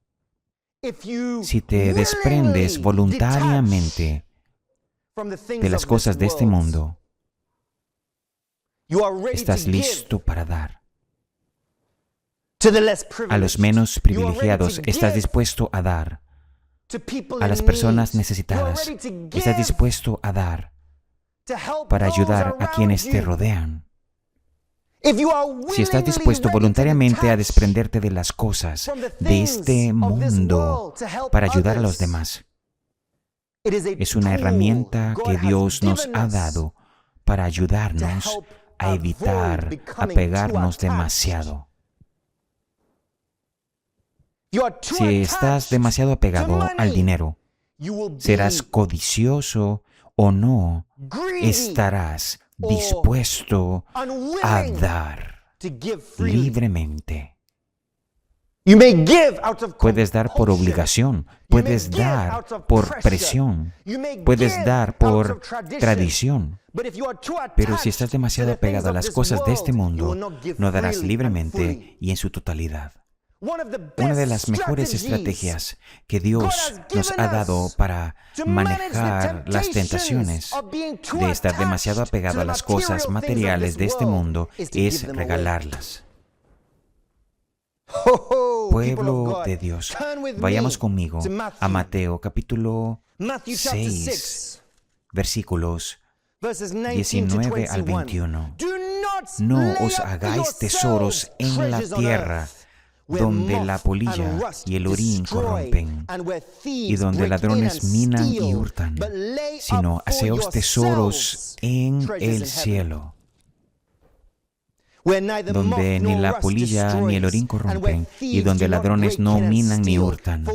Si te desprendes voluntariamente de las cosas de este mundo, estás listo para dar. A los menos privilegiados, estás dispuesto a dar. A las personas necesitadas, estás dispuesto a dar para ayudar a quienes te rodean. Si estás dispuesto voluntariamente a desprenderte de las cosas de este mundo para ayudar a los demás, es una herramienta que Dios nos ha dado para ayudarnos a evitar apegarnos demasiado. Si estás demasiado apegado al dinero, serás codicioso o no estarás dispuesto a dar libremente. Puedes dar por obligación, puedes dar por presión, puedes dar por tradición. Pero si estás demasiado apegado a las cosas de este mundo, no darás libremente y en su totalidad. Una de las mejores estrategias que Dios nos ha dado para manejar las tentaciones de estar demasiado apegado a las cosas materiales de este mundo es regalarlas. Pueblo de Dios, vayamos conmigo a Mateo capítulo 6, versículos 19 al 21. No os hagáis tesoros en la tierra, donde la polilla y el orín corrompen, y donde ladrones minan y hurtan, sino haceos tesoros en el cielo, donde ni la polilla ni el orín corrompen, y donde ladrones no minan ni hurtan,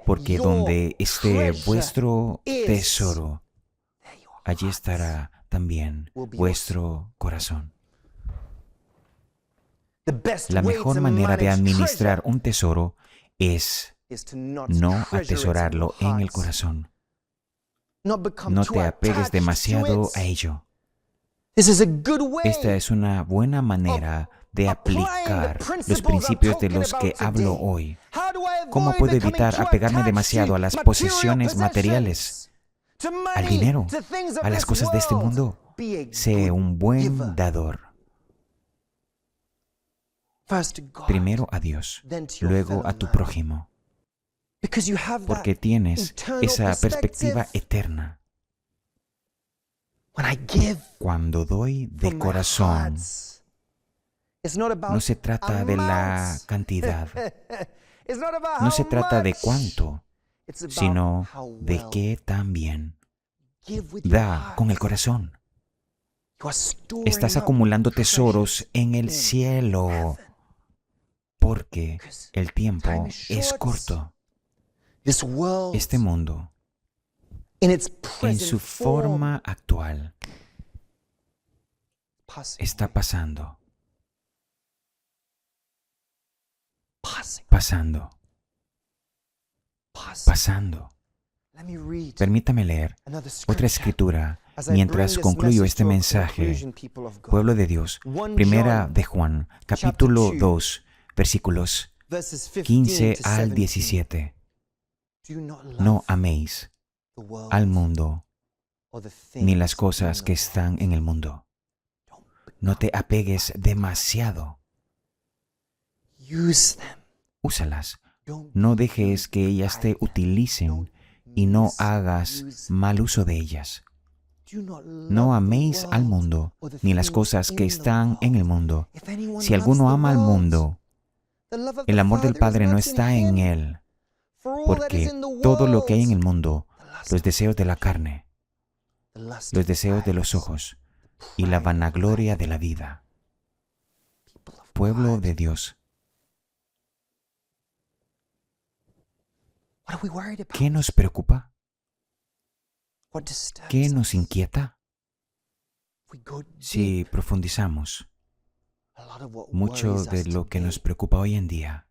porque donde esté vuestro tesoro, allí estará también vuestro corazón. La mejor manera de administrar un tesoro es no atesorarlo en el corazón. No te apegues demasiado a ello. Esta es una buena manera de aplicar los principios de los que hablo hoy. ¿Cómo puedo evitar apegarme demasiado a las posesiones materiales, al dinero, a las cosas de este mundo? Sé un buen dador. Primero a Dios, luego a tu prójimo, porque tienes esa perspectiva eterna. When I give Cuando doy de from my corazón, heart, it's not about no se trata de la amounts. cantidad, It's not about no how se trata de much. cuánto, It's about sino how de well. qué también. Give with your Da heart. con el corazón. You are storing Estás up acumulando treasures tesoros en el in cielo, heaven. porque Because el tiempo time is es short. corto. This world, Este mundo, in its en present su form, forma actual, passing está away. pasando, Passing, pasando, passing. pasando. Let me read Permítame leer another otra scripture. escritura As I mientras bring this concluyo message este to a mensaje. conclusion, people of God. Pueblo de Dios, 1 Primera John, de Juan, capítulo 2, versículos verses 15 to al 17. 17. Do not love No améis the world al mundo or the ni las things cosas in que the están en el mundo. world. No te apegues demasiado. Use them. Úsalas. Don't No be dejes used que ellas by te them. utilicen Don't y no misuse hagas them. mal uso de ellas. Do not love No the améis al world mundo or the ni las things cosas que in the están en el world. mundo. If anyone Si loves alguno the ama al world, mundo, the love of el the amor del Father is Padre no not está in en him. él, For all that is porque in the todo lo que hay en el world, mundo, the lust los of deseos de la the flesh, carne, the lust los of the deseos de los eyes, ojos the y la pride of vanagloria life. de la vida. People of Pueblo God, de Dios, what are we worried about? ¿qué nos preocupa? What disturbs ¿Qué nos us? inquieta? If we go Si deep, profundizamos, a lot of what mucho worries de us lo que nos today preocupa hoy en día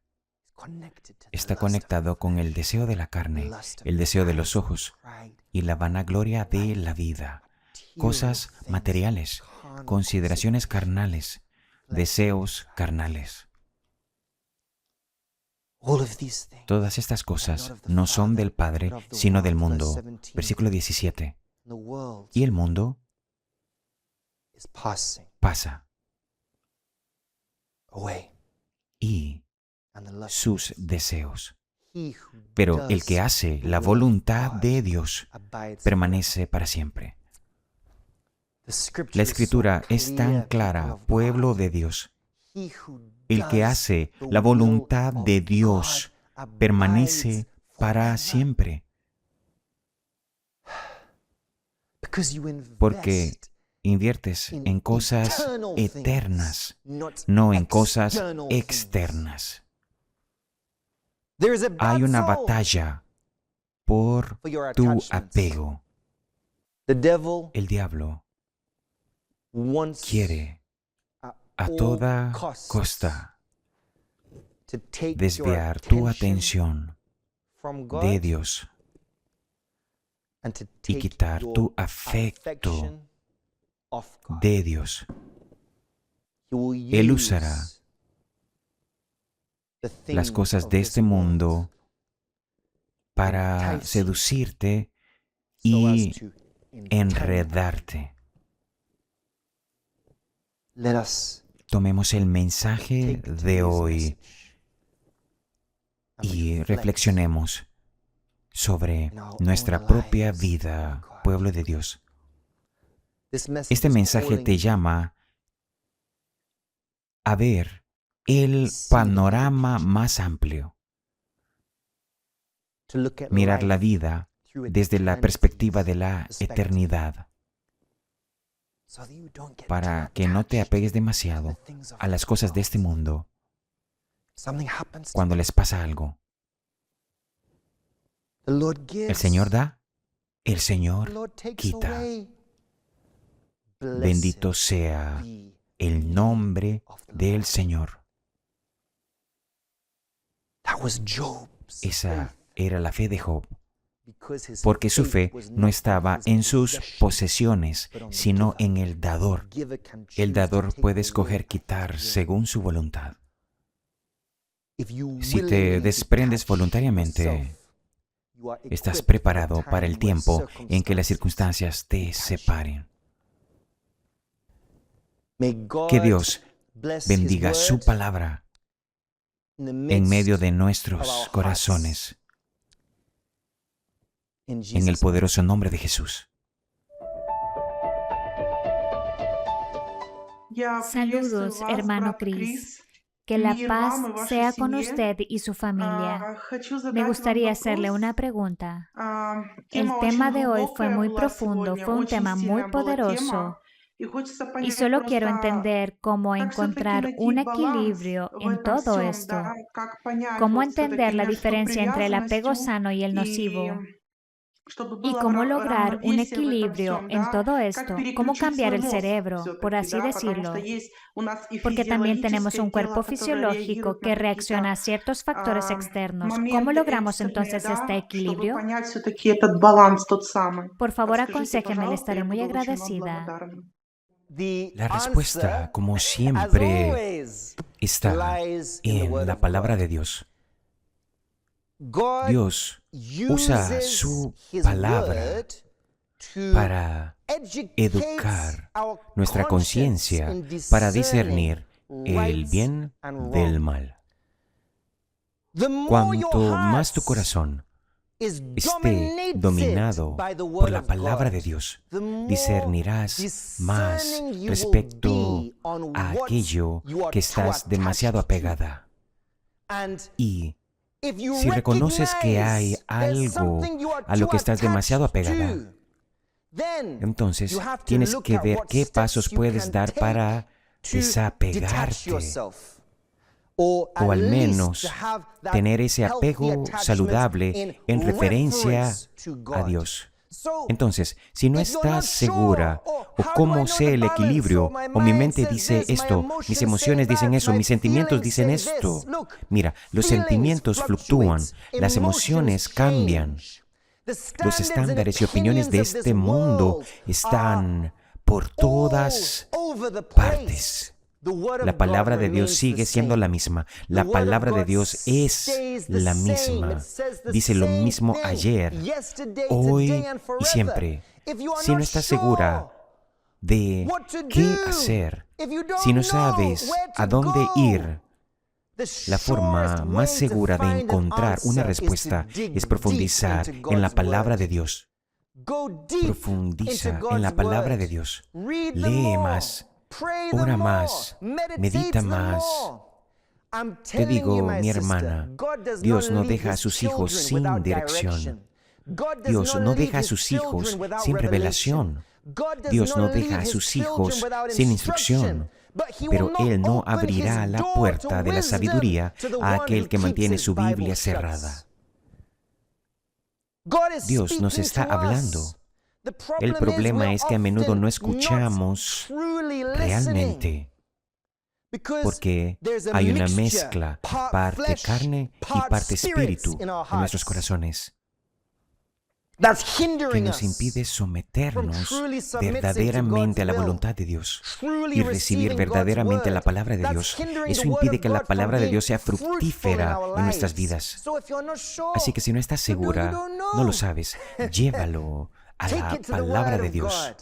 is connected to the está lust of conectado con el deseo de la the carne, lust of el the deseo de eyes, los ojos pride, y la vanagloria de la vida, cosas material materiales, things, carnal consideraciones carnales, deseos carnales. all of these things. Todas estas cosas no son del Padre, sino del mundo. Versículo 17. The world Y el mundo is passing pasa away, y and the lust sus deseos. he who Pero el does que hace the la will of voluntad God de Dios abides permanece para siempre. forever. The scripture La is so escritura es clear, tan people clara, of pueblo God. de Dios. He who El que does hace the la will voluntad of de Dios God abides permanece para forever. siempre. Because you invest Porque inviertes in en cosas eternal things, eternas, not no en cosas external things. externas. There is a Hay una battle batalla por for your tu attachments. apego. The devil El diablo wants quiere at a all toda costs costa to take desviar your tu attention atención from God de Dios and to y take quitar your tu afecto affection off God. de Dios. He will Él use usará the las things cosas of de this este world mundo para entice you seducirte so y as to entangle you. enredarte. Let us Tomemos el mensaje take de today's hoy message and y reflect reflexionemos sobre in our nuestra own propia lives, vida, oh God. pueblo de Dios. This message Este is mensaje calling te you llama a ver el see the panorama bigger picture, más amplio, to look at mirar la life vida through desde la eternity's perspectiva de la perspective, eternidad, so that you don't get para too que no te attached apegues to the demasiado things of a las this cosas de world. este mundo Something happens to cuando them. les pasa algo. The Lord El gives, Señor da, el the Señor Lord takes quita. away. Bendito Blessed sea be el the nombre name of the del Lord. Señor. That was Job's Esa faith, era la fe de Job, because his porque su fe faith was no not estaba in his en sus possessions, posesiones, but on the sino giver. en el dador. The giver can El choose to dador take puede away escoger at quitar his will. según su voluntad. If you Si te willingly desprendes detach voluntariamente, yourself, you are estás equipped preparado for a para el time where tiempo en que las circumstances circunstancias te detach you. separen. May Que God Dios bless His bendiga su word palabra in the en midst medio de of nuestros our corazones, hearts. In en el Jesus' poderoso nombre de Jesús. Saludos, hermano Chris. Que la paz sea con usted y su familia. Me gustaría hacerle una pregunta. El tema de hoy fue muy profundo, fue un tema muy poderoso y solo quiero entender cómo encontrar un equilibrio en todo esto. Cómo entender la diferencia entre el apego sano y el nocivo. Y cómo lograr un equilibrio en todo esto, cómo cambiar el cerebro, por así decirlo, porque también tenemos un cuerpo fisiológico que reacciona a ciertos factores externos. ¿Cómo logramos entonces este equilibrio? Por favor, aconséjeme, le estaré muy agradecida. La respuesta, como siempre, está en la palabra de Dios. Dios usa su palabra para educar nuestra conciencia, para discernir el bien del mal. Cuanto más tu corazón esté dominado por la palabra de Dios, discernirás más respecto a aquello que estás demasiado apegada. Y si reconoces que hay algo a lo que estás demasiado apegada, entonces tienes que ver qué pasos puedes dar para desapegarte, o al menos tener ese apego saludable en referencia a Dios. Entonces, si no estás segura o cómo sé el equilibrio, o mi mente dice esto, mis emociones dicen eso, mis sentimientos dicen esto. Mira, los sentimientos fluctúan, las emociones cambian. Los estándares y opiniones de este mundo están por todas partes. La palabra de Dios sigue siendo la misma. La palabra de Dios es la misma. Dice lo mismo ayer, hoy y siempre. Si no estás segura de qué hacer, si no sabes a dónde ir, la forma más segura de encontrar una respuesta es profundizar en la palabra de Dios. Profundiza en la palabra de Dios. Lee más. Ora más, medita más. Te digo, mi hermana, Dios no deja a sus hijos sin dirección. Dios no deja a sus hijos sin revelación. Dios no deja a sus hijos sin instrucción. Pero Él no abrirá la puerta de la sabiduría a aquel que mantiene su Biblia cerrada. Dios nos está hablando. El problema es que a menudo no escuchamos realmente, porque hay una mezcla, parte carne y parte espíritu en nuestros corazones, que nos impide someternos verdaderamente a la voluntad de Dios y recibir verdaderamente la palabra de Dios. Eso impide que la palabra de Dios sea fructífera en nuestras vidas. Así que si no estás segura, no lo sabes, llévalo a la palabra de Dios.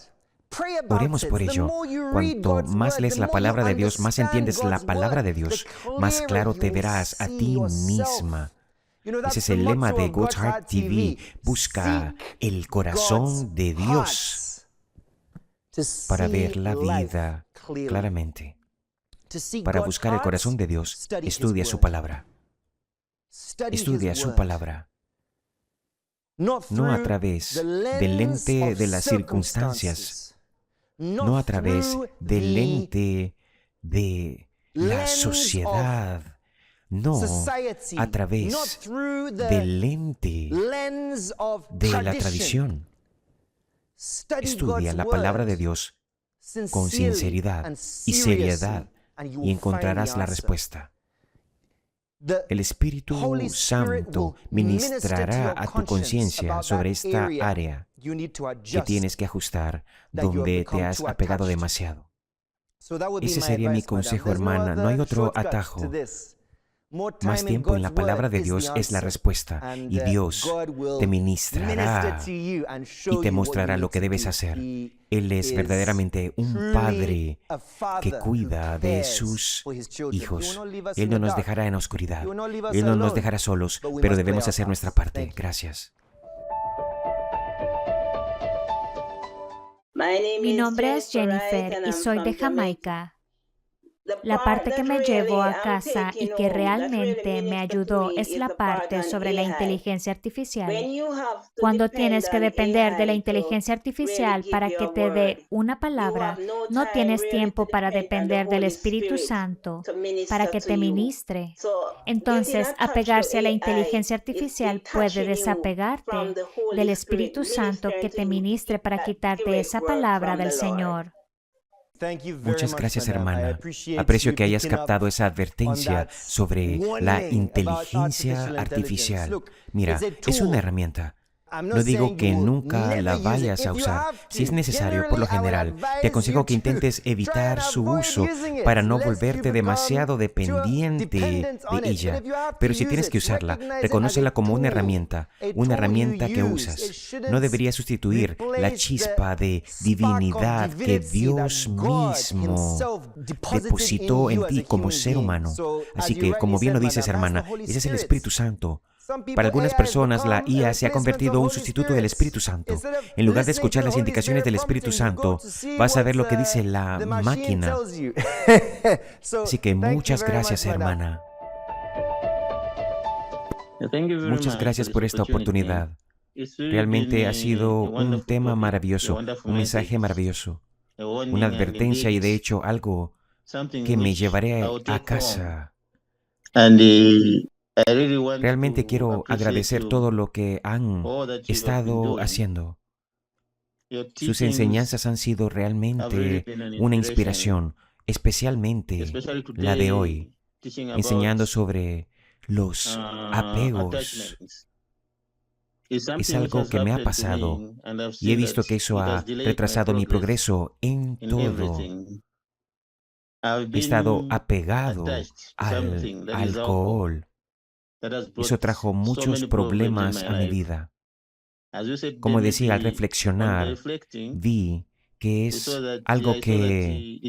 Oremos por ello. Cuanto más lees la palabra de Dios, más entiendes la palabra de Dios, más claro te verás a ti misma. Ese es el lema de God's Heart TV. Busca el corazón de Dios para ver la vida claramente. Para buscar el corazón de Dios, estudia su palabra. Estudia su palabra. No a través del lente de las circunstancias, no a través del lente de la sociedad, no a través del lente de la tradición. Estudia la palabra de Dios con sinceridad y seriedad y encontrarás la respuesta. El Espíritu Santo ministrará a tu conciencia sobre esta área que tienes que ajustar, donde te has apegado demasiado. Ese sería mi consejo, hermana. No hay otro atajo. Más tiempo en la palabra de Dios es la respuesta, y Dios te ministrará y te mostrará lo que debes hacer. Él es verdaderamente un padre que cuida de sus hijos. Él no nos dejará en oscuridad. Él no nos dejará solos, pero debemos hacer nuestra parte. Gracias. Mi nombre es Jennifer y soy de Jamaica. La parte que me llevo a casa y que realmente me ayudó es la parte sobre la inteligencia artificial. Cuando tienes que depender de la inteligencia artificial para que te dé una palabra, no tienes tiempo para depender del Espíritu Santo para que te ministre. Entonces, apegarse a la inteligencia artificial puede desapegarte del Espíritu Santo que te ministre para quitarte esa palabra del Señor. Muchas gracias, hermana. Aprecio que hayas captado esa advertencia sobre la inteligencia artificial. Mira, es una herramienta. No digo que nunca la vayas a usar. Si es necesario, por lo general, te aconsejo que intentes evitar su uso para no volverte demasiado dependiente de ella. Pero si tienes que usarla, reconócela como una herramienta que usas. No debería sustituir la chispa de divinidad que Dios mismo depositó en ti como ser humano. Así que, como bien lo dices, hermana, ese es el Espíritu Santo. Para algunas personas, la IA se ha convertido en un sustituto del Espíritu Santo. En lugar de escuchar las indicaciones del Espíritu Santo, vas a ver lo que dice la máquina. Así que muchas gracias, hermana. Muchas gracias por esta oportunidad. Realmente ha sido un tema maravilloso, un mensaje maravilloso, una advertencia y de hecho algo que me llevaré a casa. Realmente quiero agradecer todo lo que han estado haciendo. Sus enseñanzas han sido realmente una inspiración, especialmente la de hoy, enseñando sobre los apegos. Es algo que me ha pasado y he visto que eso ha retrasado mi progreso en todo. He estado apegado al alcohol. Eso trajo muchos problemas a mi vida. Como decía, al reflexionar, vi que es algo que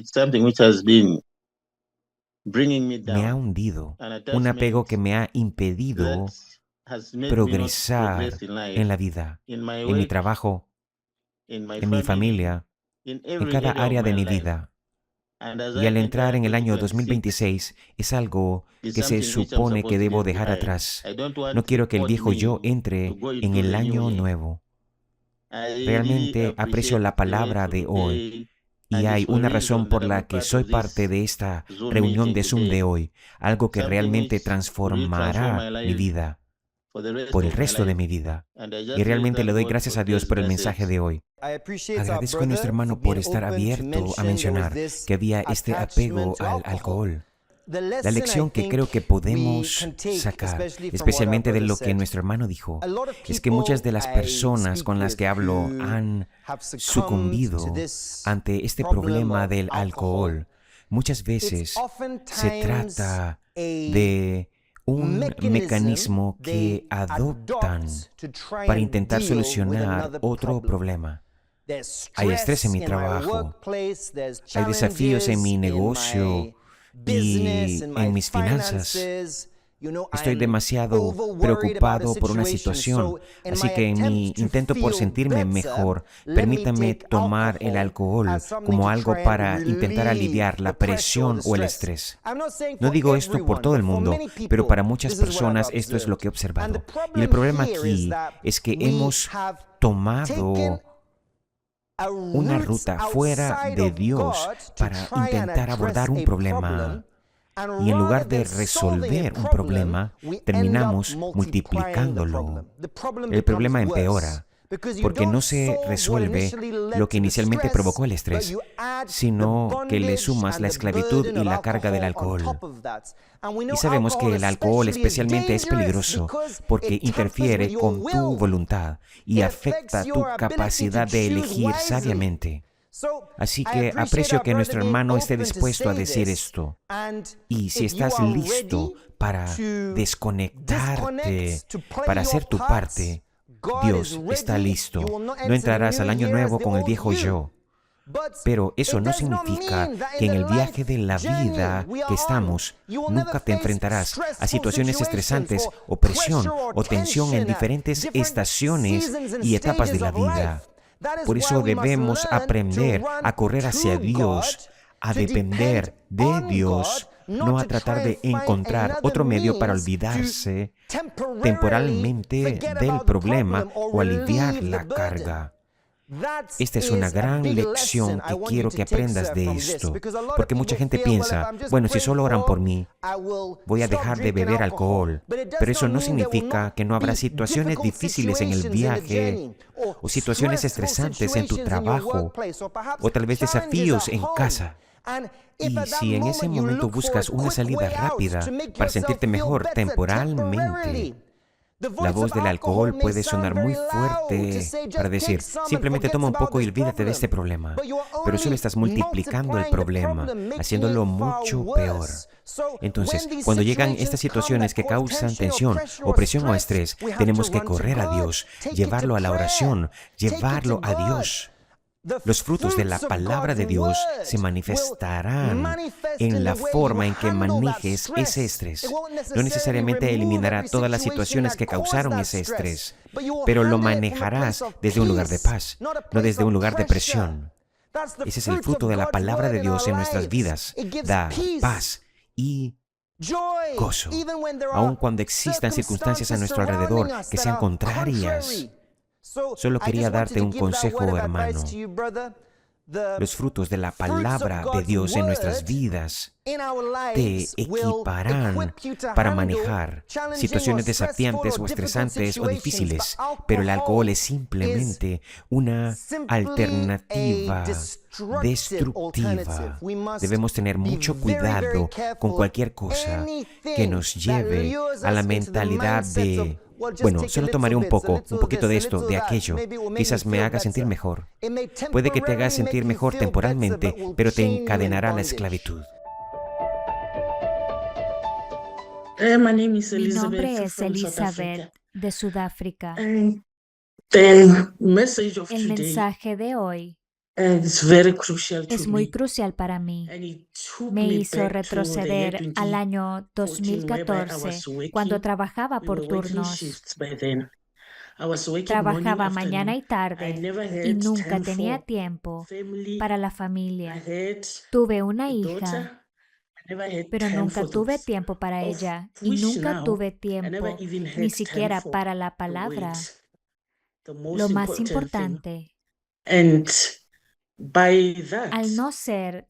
me ha hundido, un apego que me ha impedido progresar en la vida, en mi trabajo, en mi familia, en cada área de mi vida. Y al entrar en el año 2026 es algo que se supone que debo dejar atrás. No quiero que el viejo yo entre en el año nuevo. Realmente aprecio la palabra de hoy y hay una razón por la que soy parte de esta reunión de Zoom de hoy, algo que realmente transformará mi vida por el resto de mi vida. Y realmente le doy gracias a Dios por el mensaje de hoy. Agradezco a nuestro hermano por estar abierto a mencionar que había este apego al alcohol. La lección que creo que podemos sacar, especialmente de lo que nuestro hermano dijo, es que muchas de las personas con las que hablo han sucumbido ante este problema del alcohol. Muchas veces se trata de un mecanismo que adoptan para intentar solucionar otro problema. Hay estrés en mi trabajo, hay desafíos en mi negocio y en mis finanzas. Estoy demasiado preocupado por una situación, así que en mi intento por sentirme mejor, permítame tomar el alcohol como algo para intentar aliviar la presión o el estrés. No digo esto por todo el mundo, pero para muchas personas esto es lo que he observado. Y el problema aquí es que hemos tomado una ruta fuera de Dios para intentar abordar un problema. Y en lugar de resolver un problema, terminamos multiplicándolo. El problema empeora, porque no se resuelve lo que inicialmente provocó el estrés, sino que le sumas la esclavitud y la carga del alcohol. Y sabemos que el alcohol especialmente es peligroso porque interfiere con tu voluntad y afecta tu capacidad de elegir sabiamente. Así que aprecio que nuestro hermano esté dispuesto a decir esto. Y si estás listo para desconectarte, para hacer tu parte, Dios está listo. No entrarás al año nuevo con el viejo yo. Pero eso no significa que en el viaje de la vida que estamos, nunca te enfrentarás a situaciones estresantes o presión o tensión en diferentes estaciones y etapas de la vida. Por eso debemos aprender a correr hacia Dios a depender de Dios, no a tratar de encontrar otro medio para olvidarse temporalmente del problema o aliviar la carga. Esta es una gran lección que quiero que aprendas de esto, porque mucha gente piensa, bueno, si solo oran por mí, voy a dejar de beber alcohol, pero eso no significa que no habrá situaciones difíciles en el viaje, o situaciones estresantes en tu trabajo, o tal vez desafíos en casa. Y si en ese momento buscas una salida rápida para sentirte mejor temporalmente, la voz del alcohol puede sonar muy fuerte para decir, simplemente toma un poco y olvídate de este problema. Pero solo estás multiplicando el problema, haciéndolo mucho peor. Entonces, cuando llegan estas situaciones que causan tensión, opresión o estrés, tenemos que correr a Dios, llevarlo a la oración, llevarlo a Dios. Los frutos de la palabra de Dios se manifestarán en la forma en que manejes ese estrés. No necesariamente eliminará todas las situaciones que causaron ese estrés, pero lo manejarás desde un lugar de paz, no desde un lugar de presión. Ese es el fruto de la palabra de Dios en nuestras vidas. Da paz y gozo, aun cuando existan circunstancias a nuestro alrededor que sean contrarias. Solo quería darte un consejo, hermano. Los frutos de la palabra de Dios en nuestras vidas te equiparán para manejar situaciones desafiantes o estresantes o difíciles, pero el alcohol es simplemente una alternativa destructiva. Debemos tener mucho cuidado con cualquier cosa que nos lleve a la mentalidad de bueno, solo tomaré un poquito de esto, de aquello. Quizás me haga sentir mejor. Puede que te haga sentir mejor temporalmente, pero te encadenará a la esclavitud. Mi nombre es Elizabeth de Sudáfrica. El mensaje de hoy es muy crucial para mí. Me hizo retroceder al año 2014, cuando trabajaba por turnos. Trabajaba mañana y tarde y nunca tenía tiempo para la familia. Tuve una hija, pero nunca tuve tiempo para ella y nunca tuve tiempo ni siquiera para la palabra. Lo más importante, al no ser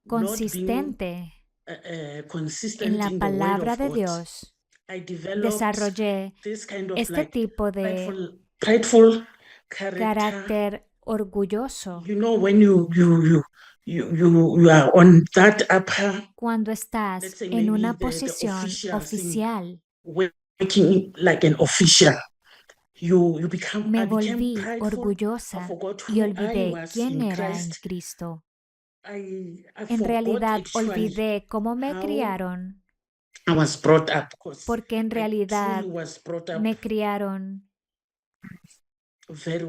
consistente en la palabra de Dios, desarrollé este tipo de carácter orgulloso. Cuando estás en una posición oficial, me volví orgullosa y olvidé quién era en Cristo. En realidad olvidé cómo me criaron, porque en realidad me criaron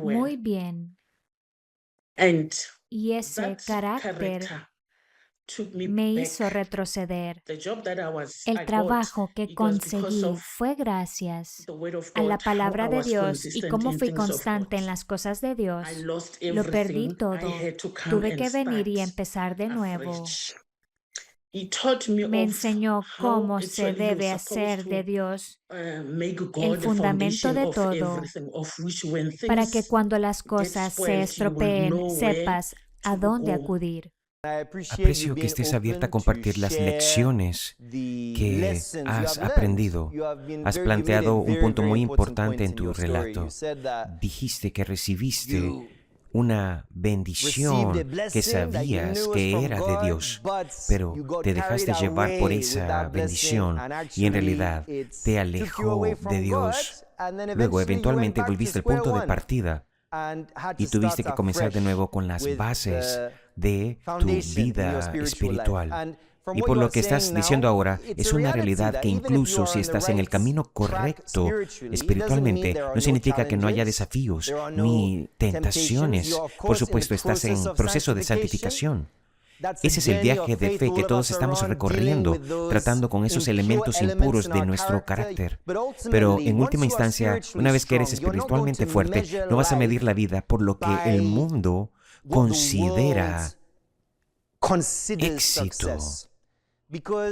muy bien. Y ese carácter me hizo retroceder. El trabajo que conseguí fue gracias a la palabra de Dios, y como fui constante en las cosas de Dios, lo perdí todo. Tuve que venir y empezar de nuevo. Me enseñó cómo se debe hacer de Dios el fundamento de todo, para que cuando las cosas se estropeen, sepas a dónde acudir. Aprecio que estés abierta a compartir las lecciones que has aprendido. Has planteado un punto muy importante en tu relato. Dijiste que recibiste una bendición que sabías que era de Dios, pero te dejaste llevar por esa bendición y en realidad te alejó de Dios. Luego, eventualmente, volviste al punto de partida y tuviste que comenzar de nuevo con las bases de tu vida espiritual. Y por lo que estás diciendo ahora, es una realidad que incluso si estás en el camino correcto espiritualmente, no significa que no haya desafíos ni tentaciones. Por supuesto, estás en proceso de santificación. Ese es el viaje de fe que todos estamos recorriendo, tratando con esos elementos impuros de nuestro carácter. Pero en última instancia, una vez que eres espiritualmente fuerte, no vas a medir la vida por lo que el mundo considera éxito.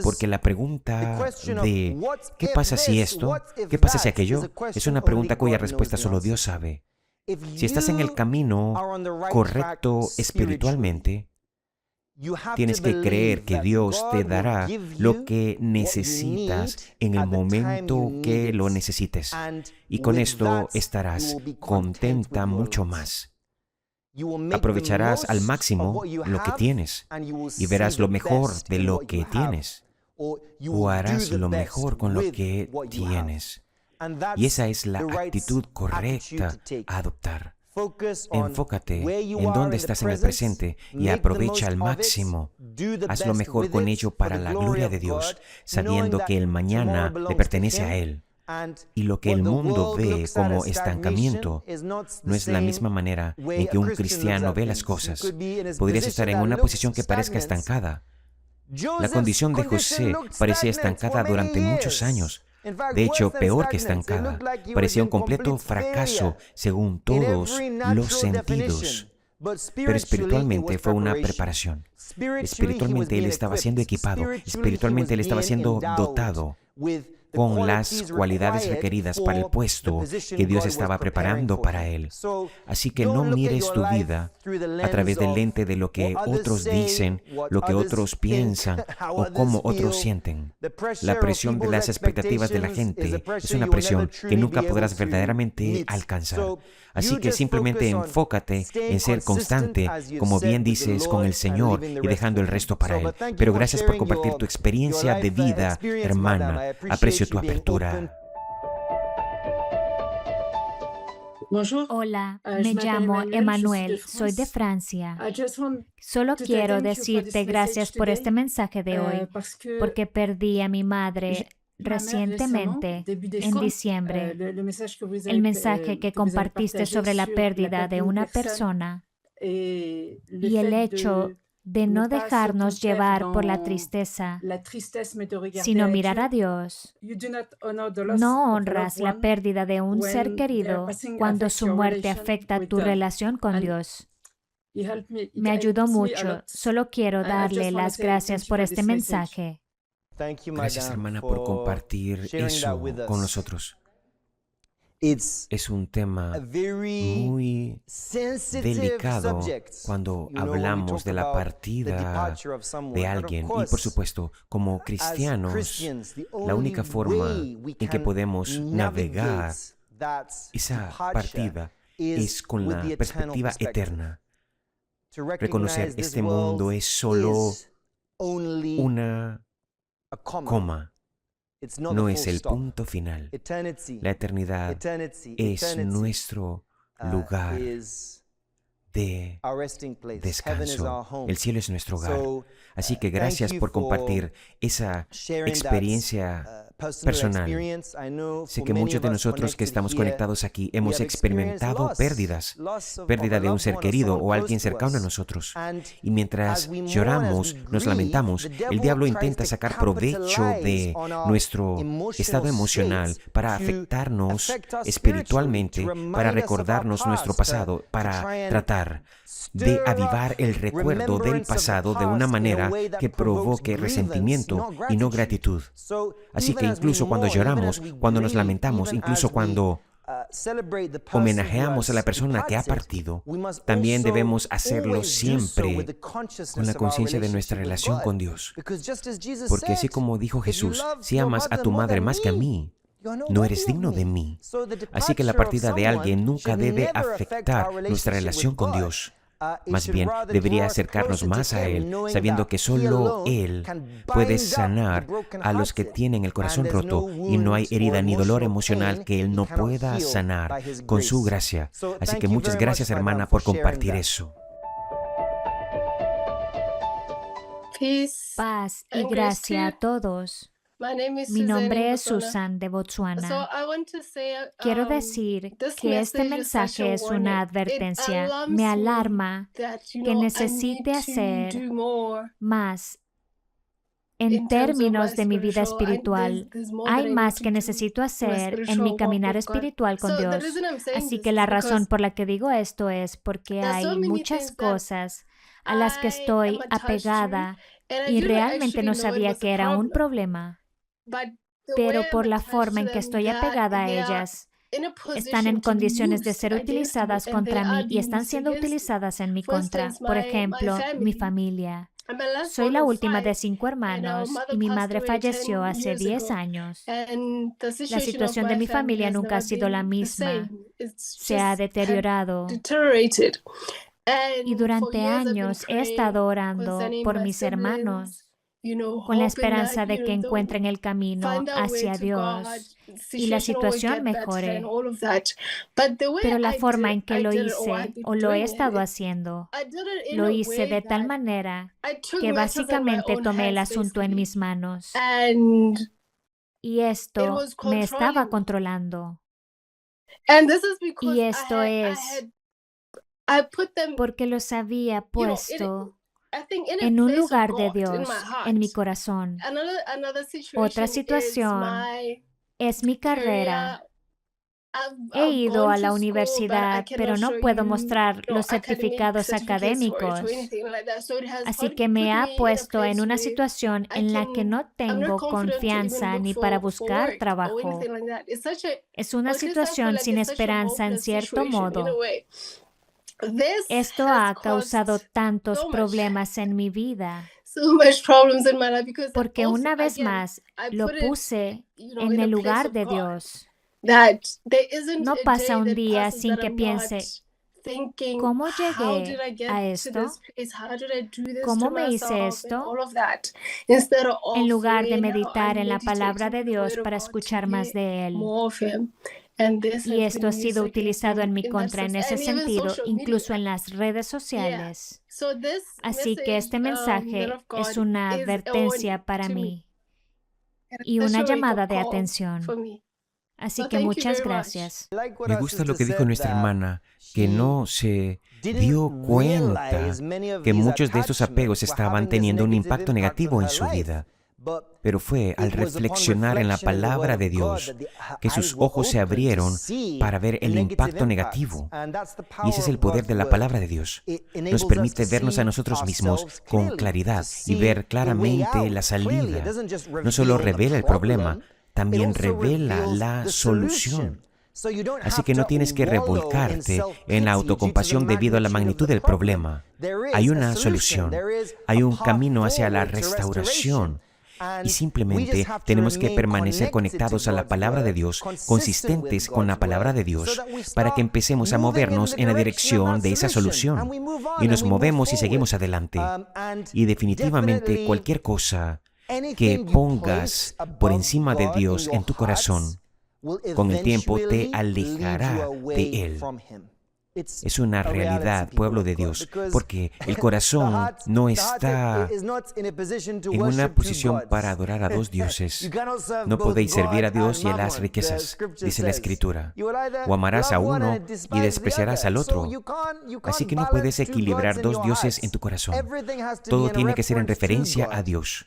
Porque la pregunta de ¿qué pasa si esto? ¿Qué pasa si aquello? Es una pregunta cuya respuesta solo Dios sabe. Si estás en el camino correcto espiritualmente, tienes que creer que Dios te dará lo que necesitas en el momento que lo necesites. Y con esto estarás contenta mucho más. Aprovecharás al máximo lo que tienes y verás lo mejor de lo que tienes. O harás lo mejor con lo que tienes. Y esa es la actitud correcta a adoptar. Enfócate en dónde estás en el presente y aprovecha al máximo. Haz lo mejor con ello para la gloria de Dios, sabiendo que el mañana le pertenece a Él. Y lo que el mundo ve como estancamiento no es la misma manera en que un cristiano ve las cosas. Podrías estar en una posición que parezca estancada. La condición de José parecía estancada durante muchos años. De hecho, peor que estancada, parecía un completo fracaso según todos los sentidos. Pero espiritualmente fue una preparación. Espiritualmente él estaba siendo equipado, espiritualmente él estaba siendo dotado con las cualidades requeridas para el puesto que Dios estaba preparando para él. Así que no mires tu vida a través del lente de lo que otros dicen, lo que otros piensan o cómo otros sienten. La presión de las expectativas de la gente es una presión que nunca podrás verdaderamente alcanzar. Así que simplemente enfócate en ser constante, como bien dices, con el Señor y dejando el resto para Él. Pero gracias por compartir tu experiencia de vida, hermana. Aprecio tu apertura. Hola, me llamo Emmanuel, soy de Francia. Solo quiero decirte gracias por este mensaje de hoy, porque perdí a mi madre recientemente, en diciembre. El mensaje que compartiste sobre la pérdida de una persona y el hecho de no dejarnos llevar por la tristeza, sino mirar a Dios. No honras la pérdida de un ser querido cuando su muerte afecta tu relación con Dios. Me ayudó mucho. Solo quiero darle las gracias por este mensaje. Gracias, hermana, por compartir eso con nosotros. Es un tema muy delicado cuando hablamos de la partida de alguien. Y por supuesto, como cristianos, la única forma en que podemos navegar esa partida es con la perspectiva eterna. Reconocer este mundo es solo una coma. No es el punto final. La eternidad es nuestro lugar de descanso. El cielo es nuestro hogar. Así que gracias por compartir esa experiencia personal. Sé que muchos de nosotros que estamos conectados aquí hemos experimentado pérdidas. Pérdida de un ser querido o alguien cercano a nosotros. Y mientras lloramos, nos lamentamos, el diablo intenta sacar provecho de nuestro estado emocional para afectarnos espiritualmente, para recordarnos nuestro pasado, para tratar de avivar el recuerdo del pasado de una manera que provoque resentimiento y no gratitud. Así que incluso cuando lloramos, cuando nos lamentamos, incluso cuando homenajeamos a la persona que ha partido, también debemos hacerlo siempre con la conciencia de nuestra relación con Dios. Porque así como dijo Jesús, si amas a tu madre más que a mí, no eres digno de mí. Así que la partida de alguien nunca debe afectar nuestra relación con Dios. Más bien, debería acercarnos más a Él, sabiendo que solo Él puede sanar a los que tienen el corazón roto y no hay herida ni dolor emocional que Él no pueda sanar con su gracia. Así que muchas gracias, hermana, por compartir eso. Paz y gracia a todos. Mi nombre es Susan de Botsuana. Quiero decir que este mensaje es una advertencia. Me alarma que necesite hacer más en términos de mi vida espiritual. Hay más que necesito hacer en mi caminar espiritual con Dios. Así que la razón por la que digo esto es porque hay muchas cosas a las que estoy apegada y realmente no sabía que era un problema. Pero por la forma en que estoy apegada a ellas, están en condiciones de ser utilizadas contra mí y están siendo utilizadas en mi contra. Por ejemplo, mi familia. Soy la última de 5 hermanos y mi madre falleció hace 10 años. La situación de mi familia nunca ha sido la misma. Se ha deteriorado. Y durante años he estado orando por mis hermanos con la esperanza de que encuentren el camino hacia Dios y la situación mejore. Pero la forma en que lo hice o lo he estado haciendo, lo hice de tal manera que básicamente tomé el asunto en mis manos. Y esto me estaba controlando. Y esto es porque los había puesto en un lugar de Dios, en mi corazón. Otra situación es mi carrera. He ido a la universidad, pero no puedo mostrar los certificados académicos. Así que me ha puesto en una situación en la que no tengo confianza ni para buscar trabajo. Es una situación sin esperanza en cierto modo. Esto ha causado tantos problemas en mi vida, porque una vez más lo puse en el lugar de Dios. No pasa un día sin que piense, ¿cómo llegué a esto? ¿Cómo me hice esto? En lugar de meditar en la palabra de Dios para escuchar más de Él. Y esto ha sido utilizado en mi contra en ese sentido, incluso en las redes sociales. Así que este mensaje es una advertencia para mí y una llamada de atención. Así que muchas gracias. Me gusta lo que dijo nuestra hermana, que no se dio cuenta que muchos de estos apegos estaban teniendo un impacto negativo en su vida. Pero fue al reflexionar en la palabra de Dios que sus ojos se abrieron para ver el impacto negativo. Y ese es el poder de la palabra de Dios. Nos permite vernos a nosotros mismos con claridad y ver claramente la salida. No solo revela el problema, también revela la solución. Así que no tienes que revolcarte en la autocompasión debido a la magnitud del problema. Hay una solución, hay un camino hacia la restauración. Y simplemente tenemos que permanecer conectados a la palabra de Dios, consistentes con la palabra de Dios, para que empecemos a movernos en la dirección de esa solución. Y nos movemos y seguimos adelante. Y definitivamente cualquier cosa que pongas por encima de Dios en tu corazón, con el tiempo te alejará de Él. Es una realidad, pueblo de Dios, porque el corazón no está en una posición para adorar a dos dioses. No podéis servir a Dios y a las riquezas, dice la Escritura. O amarás a uno y despreciarás al otro. Así que no puedes equilibrar dos dioses en tu corazón. Todo tiene que ser en referencia a Dios.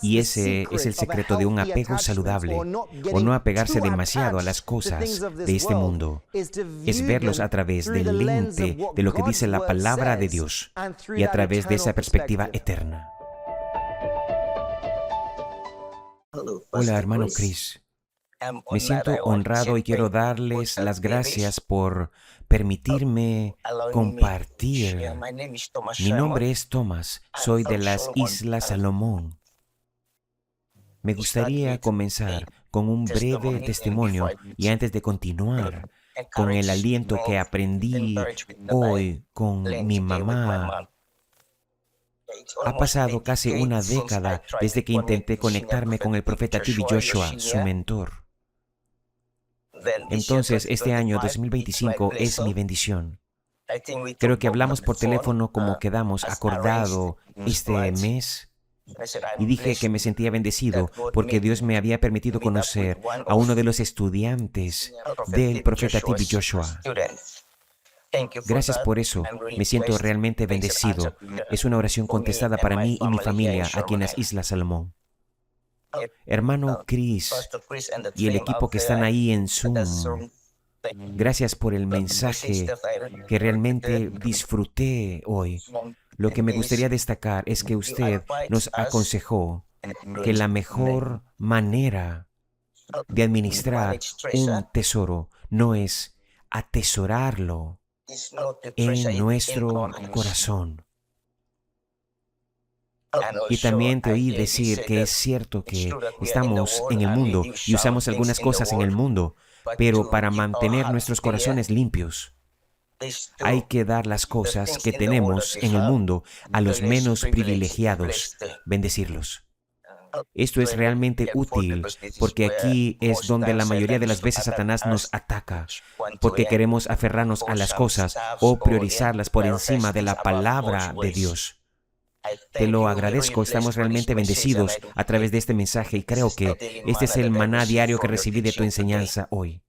Y ese es el secreto de un apego saludable, o no apegarse demasiado a las cosas de este mundo. Es verlos a través del lente de lo que dice la palabra de Dios y a través de esa perspectiva eterna. Hola, hermano Chris. Me siento honrado y quiero darles las gracias por permitirme compartir. Mi nombre es Thomas, soy de las Islas Salomón. Me gustaría comenzar con un breve testimonio y antes de continuar con el aliento que aprendí hoy con mi mamá. Ha pasado casi una década desde que intenté conectarme con el profeta T.B. Joshua, su mentor. Entonces, este año 2025 es mi bendición. Creo que hablamos por teléfono como quedamos acordado este mes. Y dije que me sentía bendecido porque Dios me había permitido conocer a uno de los estudiantes del profeta T.B. Joshua. Gracias por eso. Me siento realmente bendecido. Es una oración contestada para mí y mi familia aquí en las Islas Salomón. Hermano Chris y el equipo que están ahí en Zoom, gracias por el mensaje que realmente disfruté hoy. Lo que me gustaría destacar es que usted nos aconsejó que la mejor manera de administrar un tesoro no es atesorarlo en nuestro corazón. Y también te oí decir que es cierto que estamos en el mundo y usamos algunas cosas en el mundo, pero para mantener nuestros corazones limpios, hay que dar las cosas que tenemos en el mundo a los menos privilegiados, bendecirlos. Esto es realmente útil porque aquí es donde la mayoría de las veces Satanás nos ataca, porque queremos aferrarnos a las cosas o priorizarlas por encima de la palabra de Dios. Te lo agradezco, estamos realmente bendecidos a través de este mensaje y creo que este es el maná diario que recibí de tu enseñanza hoy.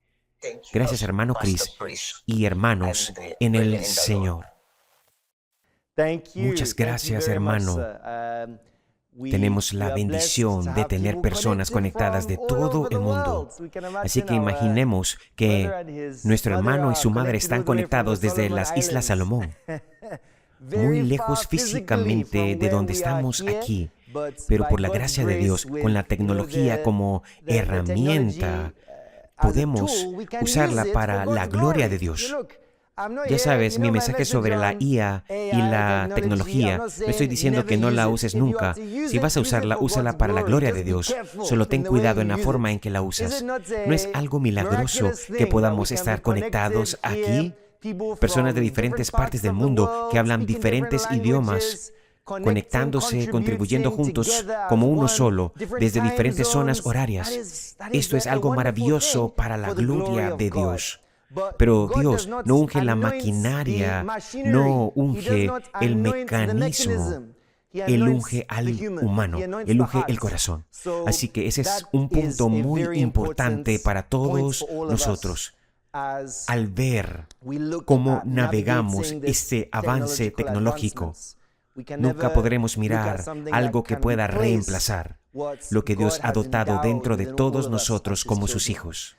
Gracias, hermano Chris y hermanos en el Señor. Muchas gracias, hermano. Tenemos la bendición de tener personas conectadas de todo el mundo. Así que imaginemos que nuestro hermano y su madre están conectados desde las Islas Salomón, muy lejos físicamente de donde estamos aquí, pero por la gracia de Dios, con la tecnología como herramienta, podemos usarla para la gloria de Dios. Ya sabes, mi mensaje sobre la IA y la tecnología, no estoy diciendo que no la uses nunca. Si vas a usarla, úsala para la gloria de Dios. Solo ten cuidado en la forma en que la usas. ¿No es algo milagroso que podamos estar conectados aquí? Personas de diferentes partes del mundo que hablan diferentes idiomas, conectándose, contribuyendo juntos como uno solo, desde diferentes zonas horarias. Esto es algo maravilloso para la gloria de Dios. Pero Dios no unge la maquinaria, no unge el mecanismo. Él unge al humano, Él unge el corazón. Así que ese es un punto muy importante para todos nosotros. Al ver cómo navegamos este avance tecnológico, nunca podremos mirar algo que pueda reemplazar lo que Dios ha dotado dentro de todos nosotros como sus hijos.